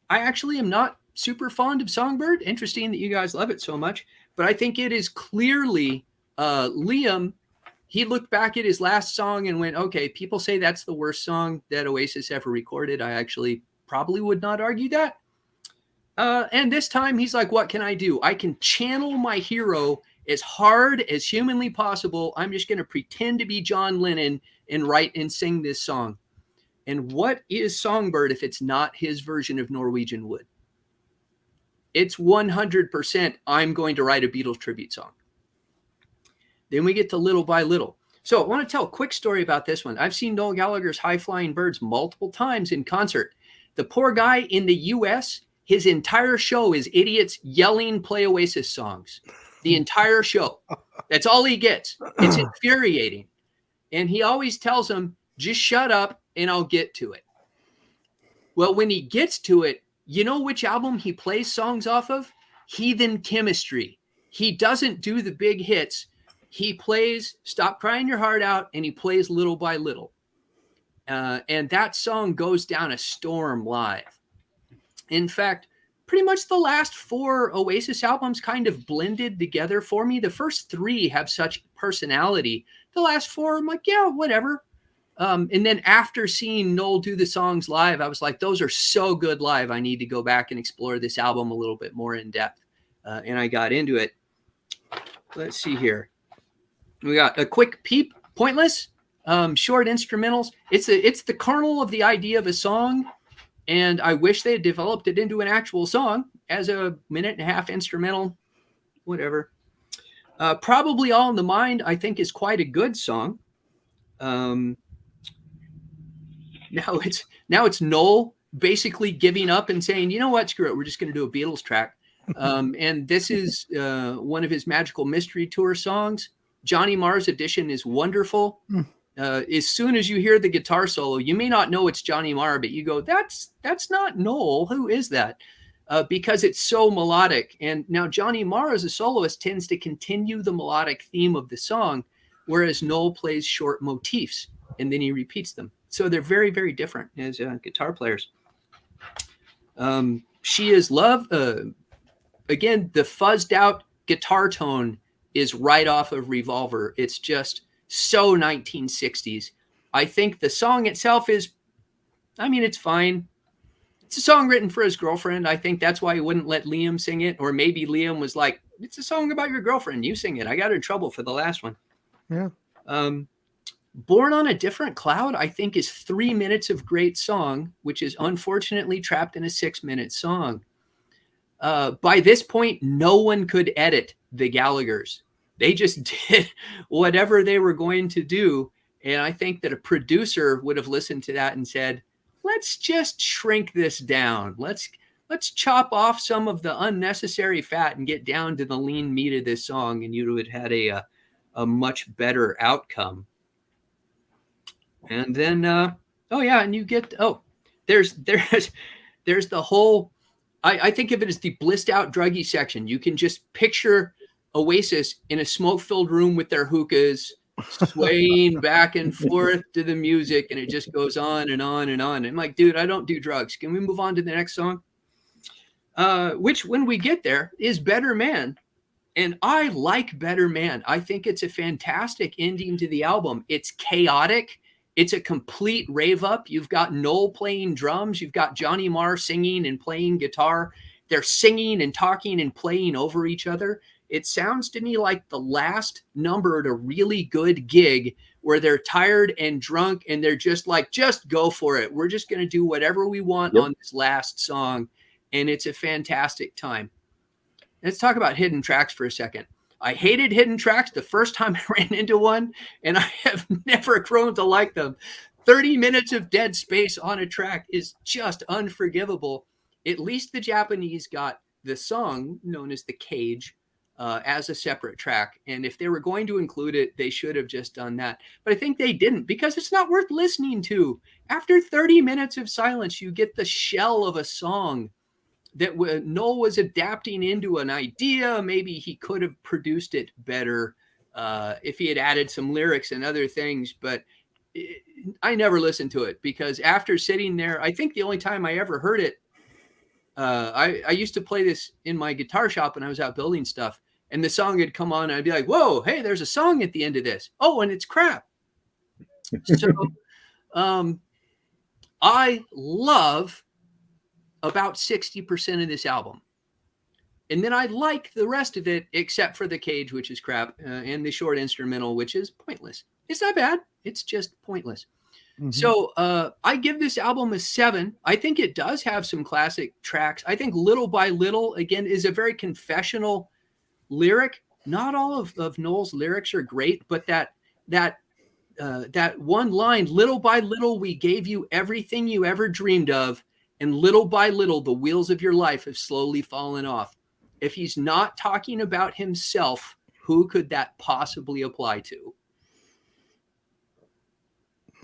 I actually am not super fond of Songbird. Interesting that you guys love it so much, but I think it is clearly Liam. He looked back at his last song and went, okay, people say that's the worst song that Oasis ever recorded. I actually probably would not argue that. And this time he's like, what can I do? I can channel my hero as hard as humanly possible. I'm just going to pretend to be John Lennon and write and sing this song. And what is Songbird if it's not his version of Norwegian Wood? It's 100% I'm going to write a Beatles tribute song. Then we get to Little by Little. So I want to tell a quick story about this one. I've seen Noel Gallagher's High Flying Birds multiple times in concert. The poor guy in the U.S., his entire show is idiots yelling play Oasis songs. The entire show. That's all he gets. It's infuriating. And he always tells them, just shut up and I'll get to it. Well, when he gets to it, you know which album he plays songs off of? Heathen chemistry. He doesn't do the big hits. He plays Stop Crying Your Heart Out, and he plays Little by Little. And that song goes down a storm live. In fact, pretty much the last 4 Oasis albums kind of blended together for me. The first 3 have such personality. The last 4, I'm like, yeah, whatever. And then after seeing Noel do the songs live, I was like, those are so good live. I need to go back and explore this album a little bit more in depth. And I got into it. Let's see here. We got A Quick Peep, Pointless, short instrumentals. It's the kernel of the idea of a song. And I wish they had developed it into an actual song as a 1.5-minute instrumental, whatever. Probably All in the Mind, I think, is quite a good song. Now it's Noel basically giving up and saying, you know what, screw it, we're just going to do a Beatles track. And this is one of his Magical Mystery Tour songs. Johnny Marr's edition is wonderful. As soon as you hear the guitar solo, you may not know it's Johnny Marr, but you go, that's not Noel. Who is that? Because it's so melodic. And now Johnny Marr as a soloist tends to continue the melodic theme of the song, whereas Noel plays short motifs and then he repeats them. So they're very, very different as guitar players. She Is Love. Again, the fuzzed out guitar tone is right off of Revolver. It's just so 1960s. I think the song itself is, it's fine. It's a song written for his girlfriend. I think that's why he wouldn't let Liam sing it. Or maybe Liam was like, it's a song about your girlfriend. You sing it. I got in trouble for the last one. Yeah. Born on a Different Cloud, I think, is 3 minutes of great song, which is unfortunately trapped in a 6-minute song. By this point, no one could edit the Gallaghers. They just did whatever they were going to do. And I think that a producer would have listened to that and said, let's just shrink this down. Let's chop off some of the unnecessary fat and get down to the lean meat of this song. And you would have had a much better outcome. And then, and you get, there's the whole, I think of it as the blissed out druggy section. You can just picture Oasis in a smoke-filled room with their hookahs, swaying back and forth to the music, and it just goes on and on and on. And I'm like, dude, I don't do drugs. Can we move on to the next song? Which, when we get there, is Better Man. And I like Better Man. I think it's a fantastic ending to the album. It's chaotic. It's a complete rave up. You've got Noel playing drums. You've got Johnny Marr singing and playing guitar. They're singing and talking and playing over each other. It sounds to me like the last number at a really good gig where they're tired and drunk and they're just like, just go for it. We're just going to do whatever we want on this last song. And it's a fantastic time. Let's talk about hidden tracks for a second. I hated hidden tracks the first time I ran into one, and I have never grown to like them. 30 minutes of dead space on a track is just unforgivable. At least the Japanese got the song known as The Cage as a separate track. And if they were going to include it, they should have just done that. But I think they didn't, because it's not worth listening to. After 30 minutes of silence, you get the shell of a song that Noel was adapting into an idea. Maybe he could have produced it better if he had added some lyrics and other things. But I never listened to it, because after sitting there, I think the only time I ever heard it, I used to play this in my guitar shop when I was out building stuff. And the song had come on, and I'd be like, whoa, hey, there's a song at the end of this. Oh, and it's crap. So I love about 60% of this album. And then I like the rest of it, except for The Cage, which is crap, and the short instrumental, which is pointless. It's not bad. It's just pointless. Mm-hmm. So I give this album a 7. I think it does have some classic tracks. I think Little by Little, again, is a very confessional lyric. Not all of Noel's lyrics are great, but that one line, little by little, we gave you everything you ever dreamed of, and little by little, the wheels of your life have slowly fallen off. If he's not talking about himself, who could that possibly apply to?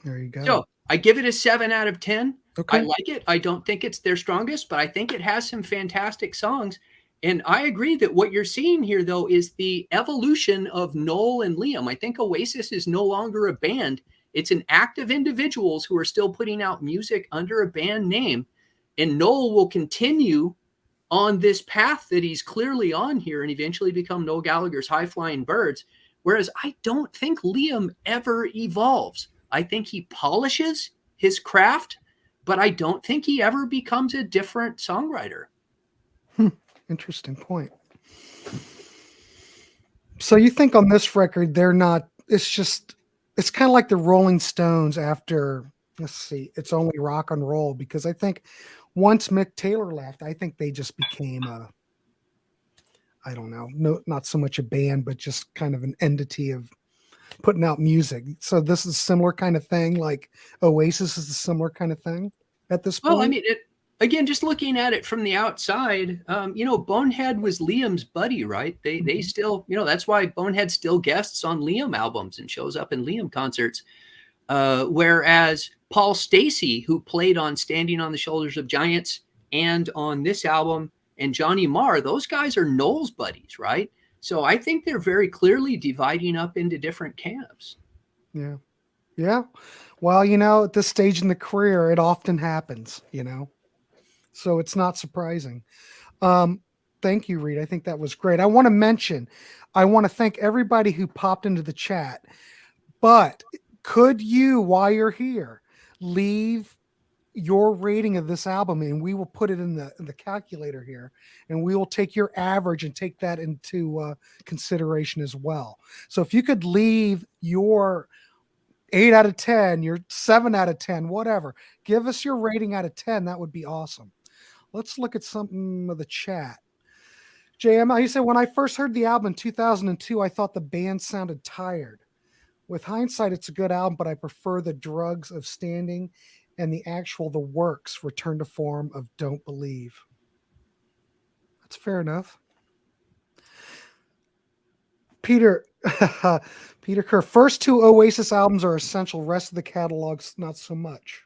There you go. So I give it a 7 out of 10. Okay. I like it. I don't think it's their strongest, but I think it has some fantastic songs. And I agree that what you're seeing here, though, is the evolution of Noel and Liam. I think Oasis is no longer a band. It's an act of individuals who are still putting out music under a band name. And Noel will continue on this path that he's clearly on here and eventually become Noel Gallagher's High Flying Birds. Whereas I don't think Liam ever evolves. I think he polishes his craft, but I don't think he ever becomes a different songwriter. Interesting point. So you think on this record, they're not, it's kind of like the Rolling Stones after, let's see, It's Only Rock and Roll, because I think once Mick Taylor left, I think they just became I don't know, not so much a band, but just kind of an entity of putting out music. So this is a similar kind of thing, like Oasis is a similar kind of thing at this point. Well, I mean, again, just looking at it from the outside, Bonehead was Liam's buddy, right? They still, that's why Bonehead still guests on Liam albums and shows up in Liam concerts. Whereas Paul Stacey, who played on Standing on the Shoulders of Giants and on this album, and Johnny Marr, those guys are Noel's buddies, right? So I think they're very clearly dividing up into different camps. Yeah. Yeah. Well, at this stage in the career, it often happens, so it's not surprising. Thank you, Reed. I think that was great. I want to thank everybody who popped into the chat, but could you, while you're here, leave your rating of this album and we will put it in the calculator here, and we will take your average and take that into consideration as well. So if you could leave your 8 out of 10, your 7 out of 10, whatever, give us your rating out of 10. That would be awesome. Let's look at something of the chat. JM, you said, when I first heard the album in 2002, I thought the band sounded tired. With hindsight, it's a good album, but I prefer the Drugs of Standing and the Works, Return to Form of Don't Believe. That's fair enough. Peter Kerr, first 2 Oasis albums are essential. Rest of the catalog's not so much.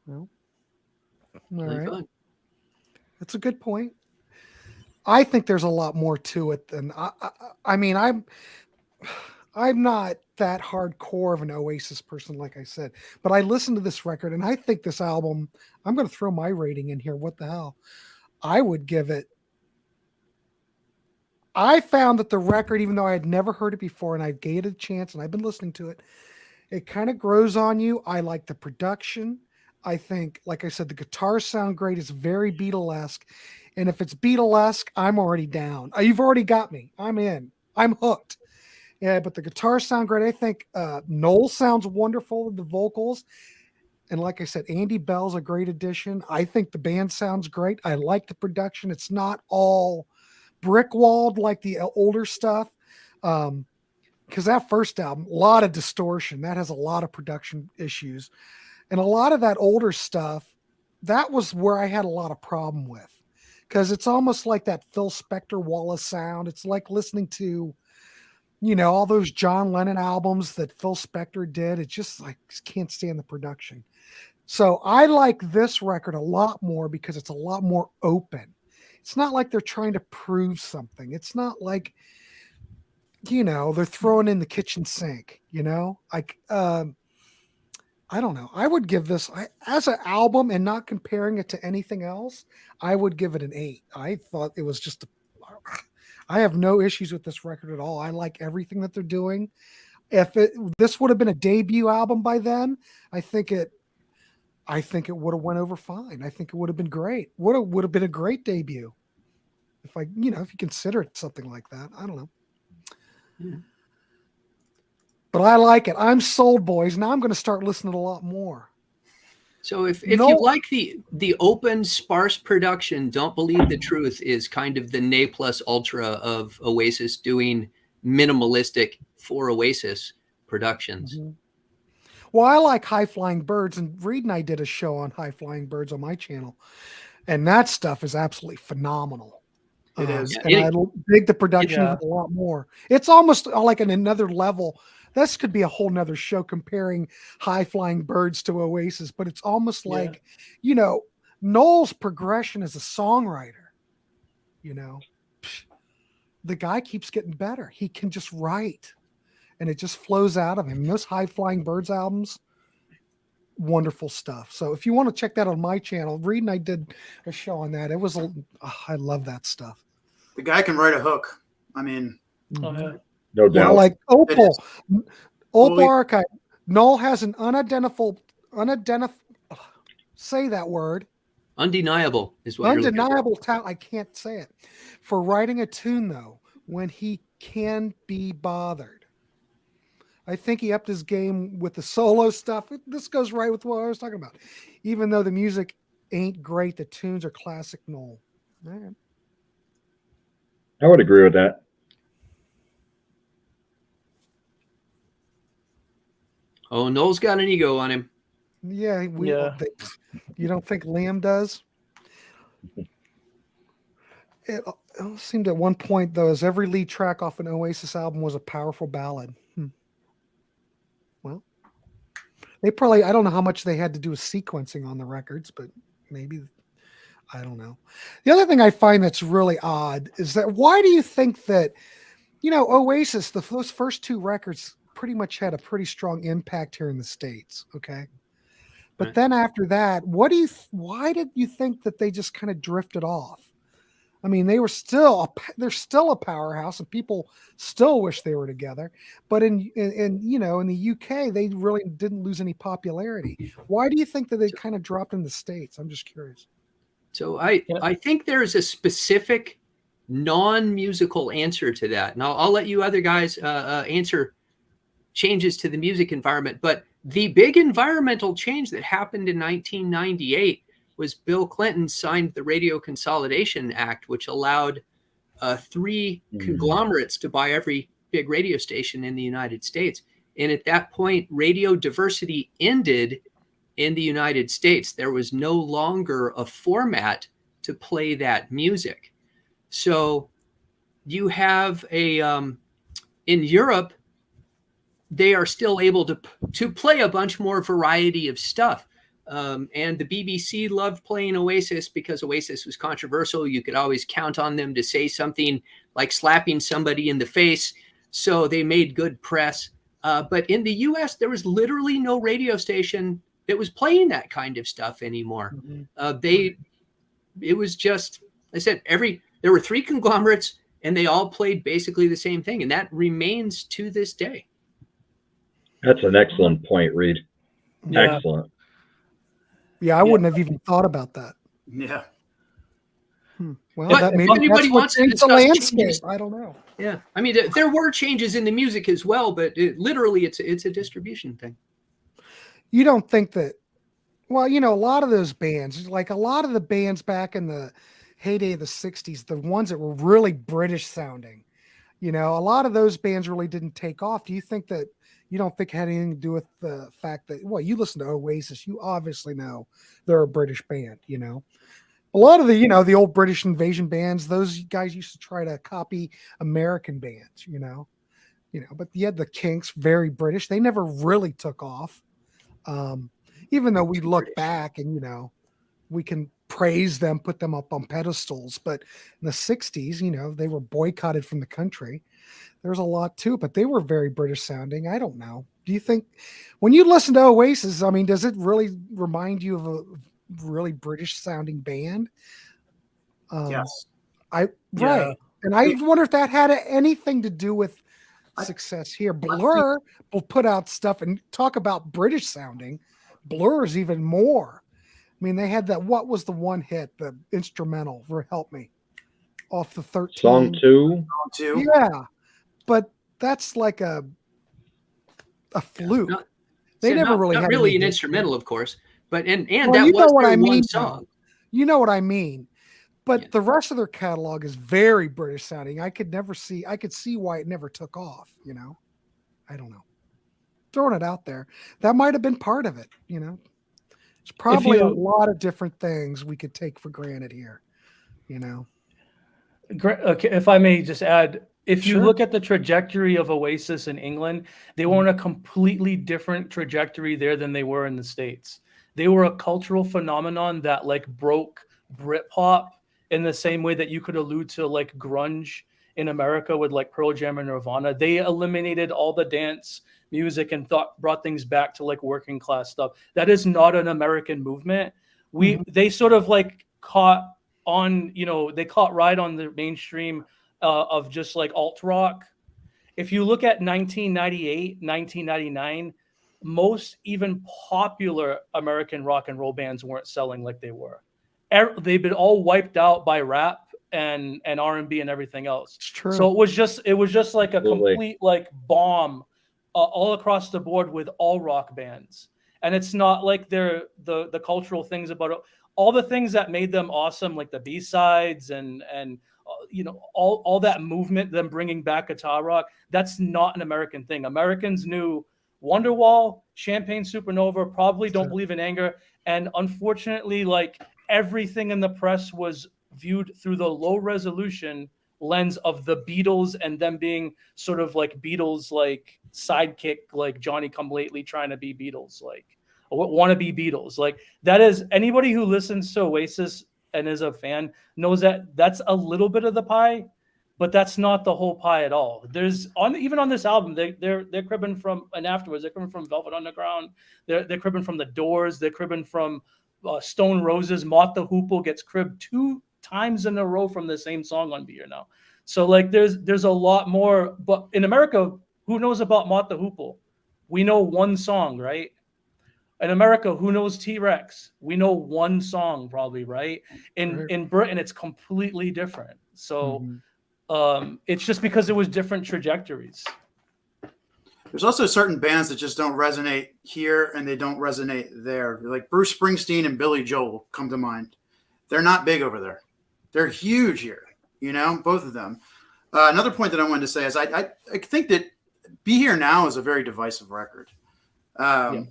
Well, all right. Fun. That's a good point. I think there's a lot more to it than I'm not that hardcore of an Oasis person, like I said, but I listened to this record and I think this album, I'm going to throw my rating in here. What the hell? I would give it. I found that the record, even though I had never heard it before and I gave it a chance and I've been listening to it, it kind of grows on you. I like the production. I think, like I said, the guitars sound great. It's very Beatlesque. And if it's Beatlesque, I'm already down. You've already got me. I'm in. I'm hooked. Yeah, but the guitars sound great. I think Noel sounds wonderful with the vocals. And like I said, Andee Bell's a great addition. I think the band sounds great. I like the production. It's not all brick-walled like the older stuff. Because that first album, a lot of distortion. That has a lot of production issues. And a lot of that older stuff, that was where I had a lot of problem with. Because it's almost like that Phil Spector Wallace sound. It's like listening to, all those John Lennon albums that Phil Spector did. It's just can't stand the production. So I like this record a lot more because it's a lot more open. It's not like they're trying to prove something. It's not like, they're throwing in the kitchen sink, I don't know. I would give this as an album and not comparing it to anything else. I would give it an 8. I thought it was just I have no issues with this record at all. I like everything that they're doing. If this would have been a debut album by then, I think it would have went over fine. I think it would have been great. Would have been a great debut. If if you consider it something like that. I don't know. Yeah. But I like it. I'm sold, boys. Now I'm going to start listening a lot more. So if you like the open, sparse production, Don't Believe the Truth is kind of the ne plus ultra of Oasis doing minimalistic for Oasis productions. Mm-hmm. Well, I like High Flying Birds, and Reed and I did a show on High Flying Birds on my channel, and that stuff is absolutely phenomenal. It is. And I dig the production of it a lot more. It's almost like on another level. This could be a whole nother show comparing High Flying Birds to Oasis, but it's almost like, Noel's progression as a songwriter you know. The guy keeps getting better. He can just write, and it just flows out of him. Those High Flying Birds albums, wonderful stuff. So if you want to check that on my channel, Reed and I did a show on that. It was, I love that stuff. The guy can write a hook. I mean, Oh, yeah. No doubt. Like Opal Fully- Archive. Noel has an say that word. Undeniable is what you're looking for. Undeniable talent. I can't say it. For writing a tune, though, when he can be bothered. I think he upped his game with the solo stuff. This goes right with what I was talking about. Even though the music ain't great, the tunes are classic Noel. Man. I would agree with that. Oh, Noel's got an ego on him. Yeah, Yeah. You don't think Liam does? It seemed at one point, though, as every lead track off an Oasis album was a powerful ballad. Well, they probably, I don't know how much they had to do with sequencing on the records, but maybe, I don't know. The other thing I find that's really odd is that why do you think that, Oasis, those first two records pretty much had a pretty strong impact here in the States, okay? But Right. then after that, why did you think that they just kind of drifted off? I mean, they're still a powerhouse, and people still wish they were together. But in the UK, they really didn't lose any popularity. Why do you think that they kind of dropped in the States? I'm just curious. So I think there is a specific non-musical answer to that. And I'll let you other guys answer changes to the music environment. But the big environmental change that happened in 1998 was Bill Clinton signed the Radio Consolidation Act, which allowed 3 conglomerates to buy every big radio station in the United States. And at that point, radio diversity ended in the United States. There was no longer a format to play that music. So you have in Europe, they are still able to play a bunch more variety of stuff. And the BBC loved playing Oasis because Oasis was controversial. You could always count on them to say something like slapping somebody in the face. So they made good press. But in the US, there was literally no radio station that was playing that kind of stuff anymore. It was just, I said, there were 3 conglomerates and they all played basically the same thing. And that remains to this day. That's an excellent point, Reed. Yeah. Excellent. Yeah, I wouldn't have even thought about that. yeah. Well, But if anybody that's what wants to changed the discuss landscape. changes- I don't know. Yeah. I mean, there were changes in the music as well, but literally it's a distribution thing. You don't think that, well, a lot of those bands, like a lot of the bands back in the heyday of the 60s, the ones that were really British sounding, a lot of those bands really didn't take off. Do you think that, you don't think it had anything to do with the fact that, well, you listen to Oasis, you obviously know they're a British band, A lot of the, the old British invasion bands, those guys used to try to copy American bands, but you had the Kinks, very British. They never really took off. Even though we look back and, we can praise them, put them up on pedestals, but in the 60s, they were boycotted from the country. There's a lot too, but they were very British sounding. I don't know. Do you think when you listen to Oasis, I mean, does it really remind you of a really British sounding band? Yes. Right. And I wonder if that had anything to do with success here. Blur will put out stuff and talk about British sounding. Blur is even more. I mean, they had that, what was the one hit, the instrumental, help me, off the 13. Song 2. Yeah. But that's like a fluke. They never really not had really any an hits. instrumental, of course, but and Well, that you know was what their I one mean, song. You know what I mean. But Yeah. the rest of their catalog is very British sounding. I could see why it never took off, I don't know. Throwing it out there. That might have been part of it, It's probably a lot of different things we could take for granted here, Okay, if I may just add, if you Sure. look at the trajectory of Oasis in England, they were on a completely different trajectory there than they were in the States. They were a cultural phenomenon that broke Britpop in the same way that you could allude to like grunge in America with like Pearl Jam and Nirvana. They eliminated all the dance music and brought things back to like working class stuff. That is not an American movement. They sort of like caught on, they caught right on the mainstream of just like alt rock. If you look at 1998, 1999, most even popular American rock and roll bands weren't selling like they were. They've been all wiped out by rap and R&B and everything else. It's true. So it was just like a Absolutely. complete like bomb all across the board with all rock bands. And it's not like they're the cultural things about it. All the things that made them awesome, like the B-sides and all that movement, them bringing back guitar rock, that's not an American thing. Americans knew Wonderwall, Champagne Supernova, probably Don't Believe in Anger, and unfortunately, like everything in the press was viewed through the low resolution lens of the Beatles and them being sort of like Beatles, like sidekick, like Johnny Come Lately trying to be Beatles, like want to be Beatles. Like that is, anybody who listens to Oasis and is a fan knows that that's a little bit of the pie, but that's not the whole pie at all. There's even on this album, they're cribbing from, and afterwards they're cribbing from Velvet Underground, they're cribbing from The Doors, they're cribbing from Stone Roses. Mott the Hoople gets cribbed 2 times in a row from the same song on Be Here Now. So like there's a lot more, but in America, who knows about Mott the Hoople? We know one song, right? In America, who knows T-Rex? We know one song probably, right? In Britain, it's completely different. So it's just because it was different trajectories. There's also certain bands that just don't resonate here and they don't resonate there. Like Bruce Springsteen and Billy Joel come to mind. They're not big over there. They're huge here, both of them. Another point that I wanted to say is I think that Be Here Now is a very divisive record. It's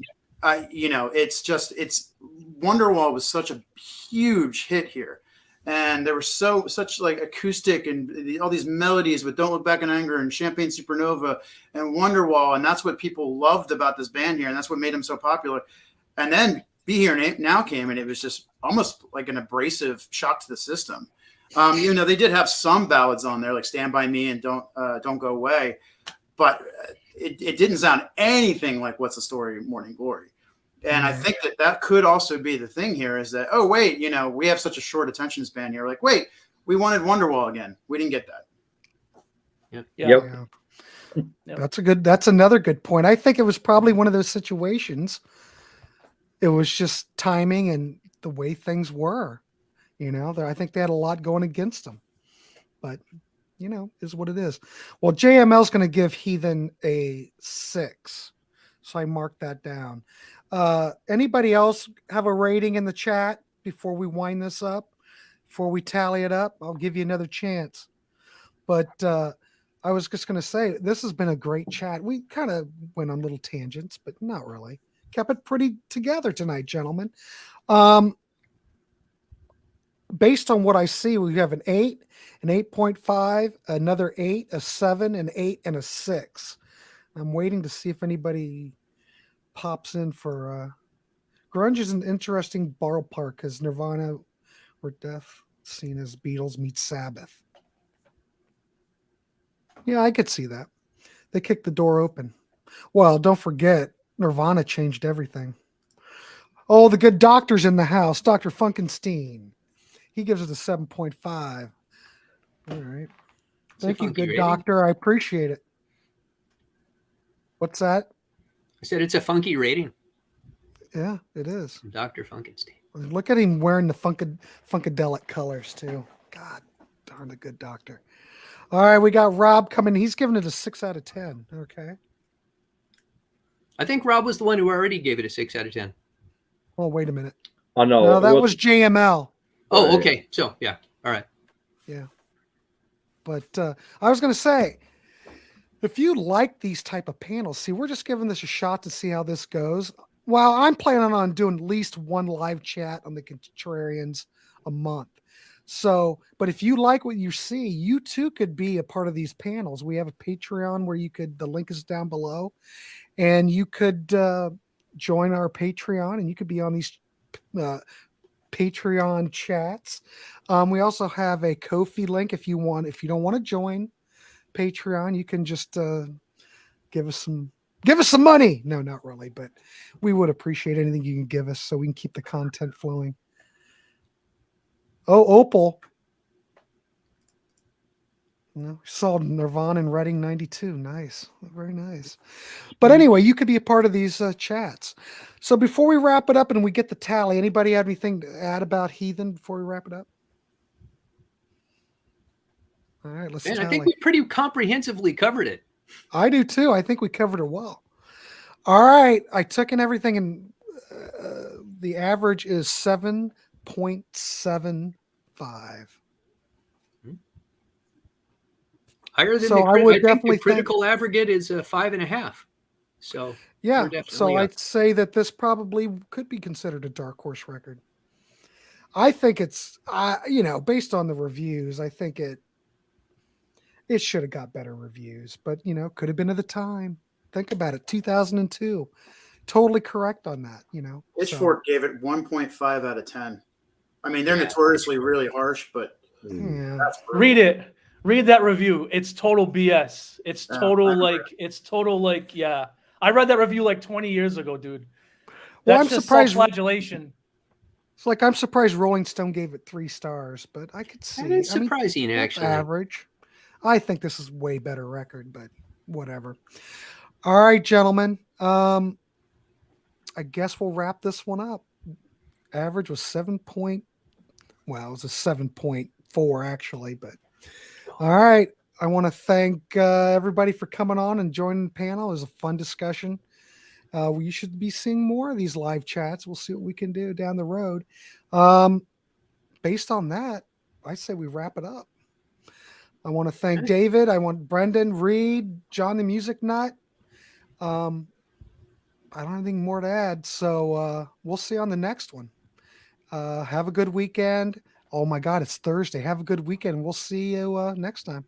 Wonderwall was such a huge hit here. And there were such like acoustic and all these melodies with Don't Look Back in Anger and Champagne Supernova and Wonderwall. And that's what people loved about this band here. And that's what made them so popular. And then Be Here Now came, and it was just almost like an abrasive shock to the system. They did have some ballads on there like Stand By Me and Don't Go Away. But it didn't sound anything like What's the Story, Morning Glory. And I think that could also be the thing here is that, oh, wait, we have such a short attention span here. Like, wait, we wanted Wonderwall again. We didn't get that. Yep. That's another good point. I think it was probably one of those situations. It was just timing and the way things were, I think they had a lot going against them, but is what it is. Well, JML's going to give Heathen a 6. So I marked that down. Anybody else have a rating in the chat before we wind this up? Before we tally it up, I'll give you another chance. But I was just going to say, this has been a great chat. We kind of went on little tangents, but not really. Kept it pretty together tonight, gentlemen. Based on what I see, we have an 8, an 8.5, another 8, a 7, an 8, and a 6. I'm waiting to see if anybody pops in for grunge is an interesting ballpark because Nirvana or Death seen as Beatles meets Sabbath. Yeah, I could see that. They kicked the door open. Well, don't forget, Nirvana changed everything. Oh, the good doctor's in the house, Dr. Funkenstein. He gives it a 7.5. All right. Thank you, good doctor. I appreciate it. What's that? I said it's a funky rating. Yeah, it is. Dr. Funkenstein. Look at him wearing the Funkadelic colors, too. God darn the good doctor. All right, we got Rob coming. He's giving it a 6 out of 10. Okay. I think Rob was the one who already gave it a 6 out of 10. Well, wait a minute. Oh, no. No, that was JML. Oh, okay. So, yeah. All right. Yeah. But I was going to say, if you like these type of panels, see, we're just giving this a shot to see how this goes. Well, I'm planning on doing at least one live chat on the Contrarians a month. So, but if you like what you see, you too could be a part of these panels. We have a Patreon where the link is down below, and you could join our Patreon and you could be on these Patreon chats. We also have a Ko-fi link if you don't want to join Patreon, you can just give us some money. No, not really, but we would appreciate anything you can give us so we can keep the content flowing. Oh, Opal. No, saw Nirvana in Reading 92. Nice. Very nice. But anyway, you could be a part of these chats. So before we wrap it up and we get the tally, anybody have anything to add about Heathen before we wrap it up? All right, let's And tally. I think we pretty comprehensively covered it. I do too. I think we covered it well. All right. I took in everything, and the average is 7.75. Higher than So the I would think definitely the critical aggregate is 5.5. So yeah. we're definitely So up. I'd say that this probably could be considered a dark horse record. I think it's, based on the reviews, I think it should have got better reviews, but could have been at the time. Think about it, 2002. Totally correct on that. Pitchfork gave it 1.5 out of 10. I mean, they're notoriously really harsh, but Yeah. that's brutal. Read it. Read that review. It's total BS. It's Yeah, total I remember. yeah. I read that review like 20 years ago, dude. Well, That's I'm just surprised. self-flagellation. It's like I'm surprised Rolling Stone gave it 3 stars, but I could see. That is I mean, surprising, that's actually. average. I think this is way better record, but whatever. All right, gentlemen. I guess we'll wrap this one up. Average was 7 point. Well, it was a 7.4 actually, but all right. I want to thank everybody for coming on and joining the panel. It was a fun discussion. We should be seeing more of these live chats. We'll see what we can do down the road. Based on that, I say we wrap it up. I want to thank David. I want Brendan, Reed, John the Music Nut. I don't have anything more to add. So we'll see you on the next one. Have a good weekend. Oh my God, it's Thursday. Have a good weekend. We'll see you next time.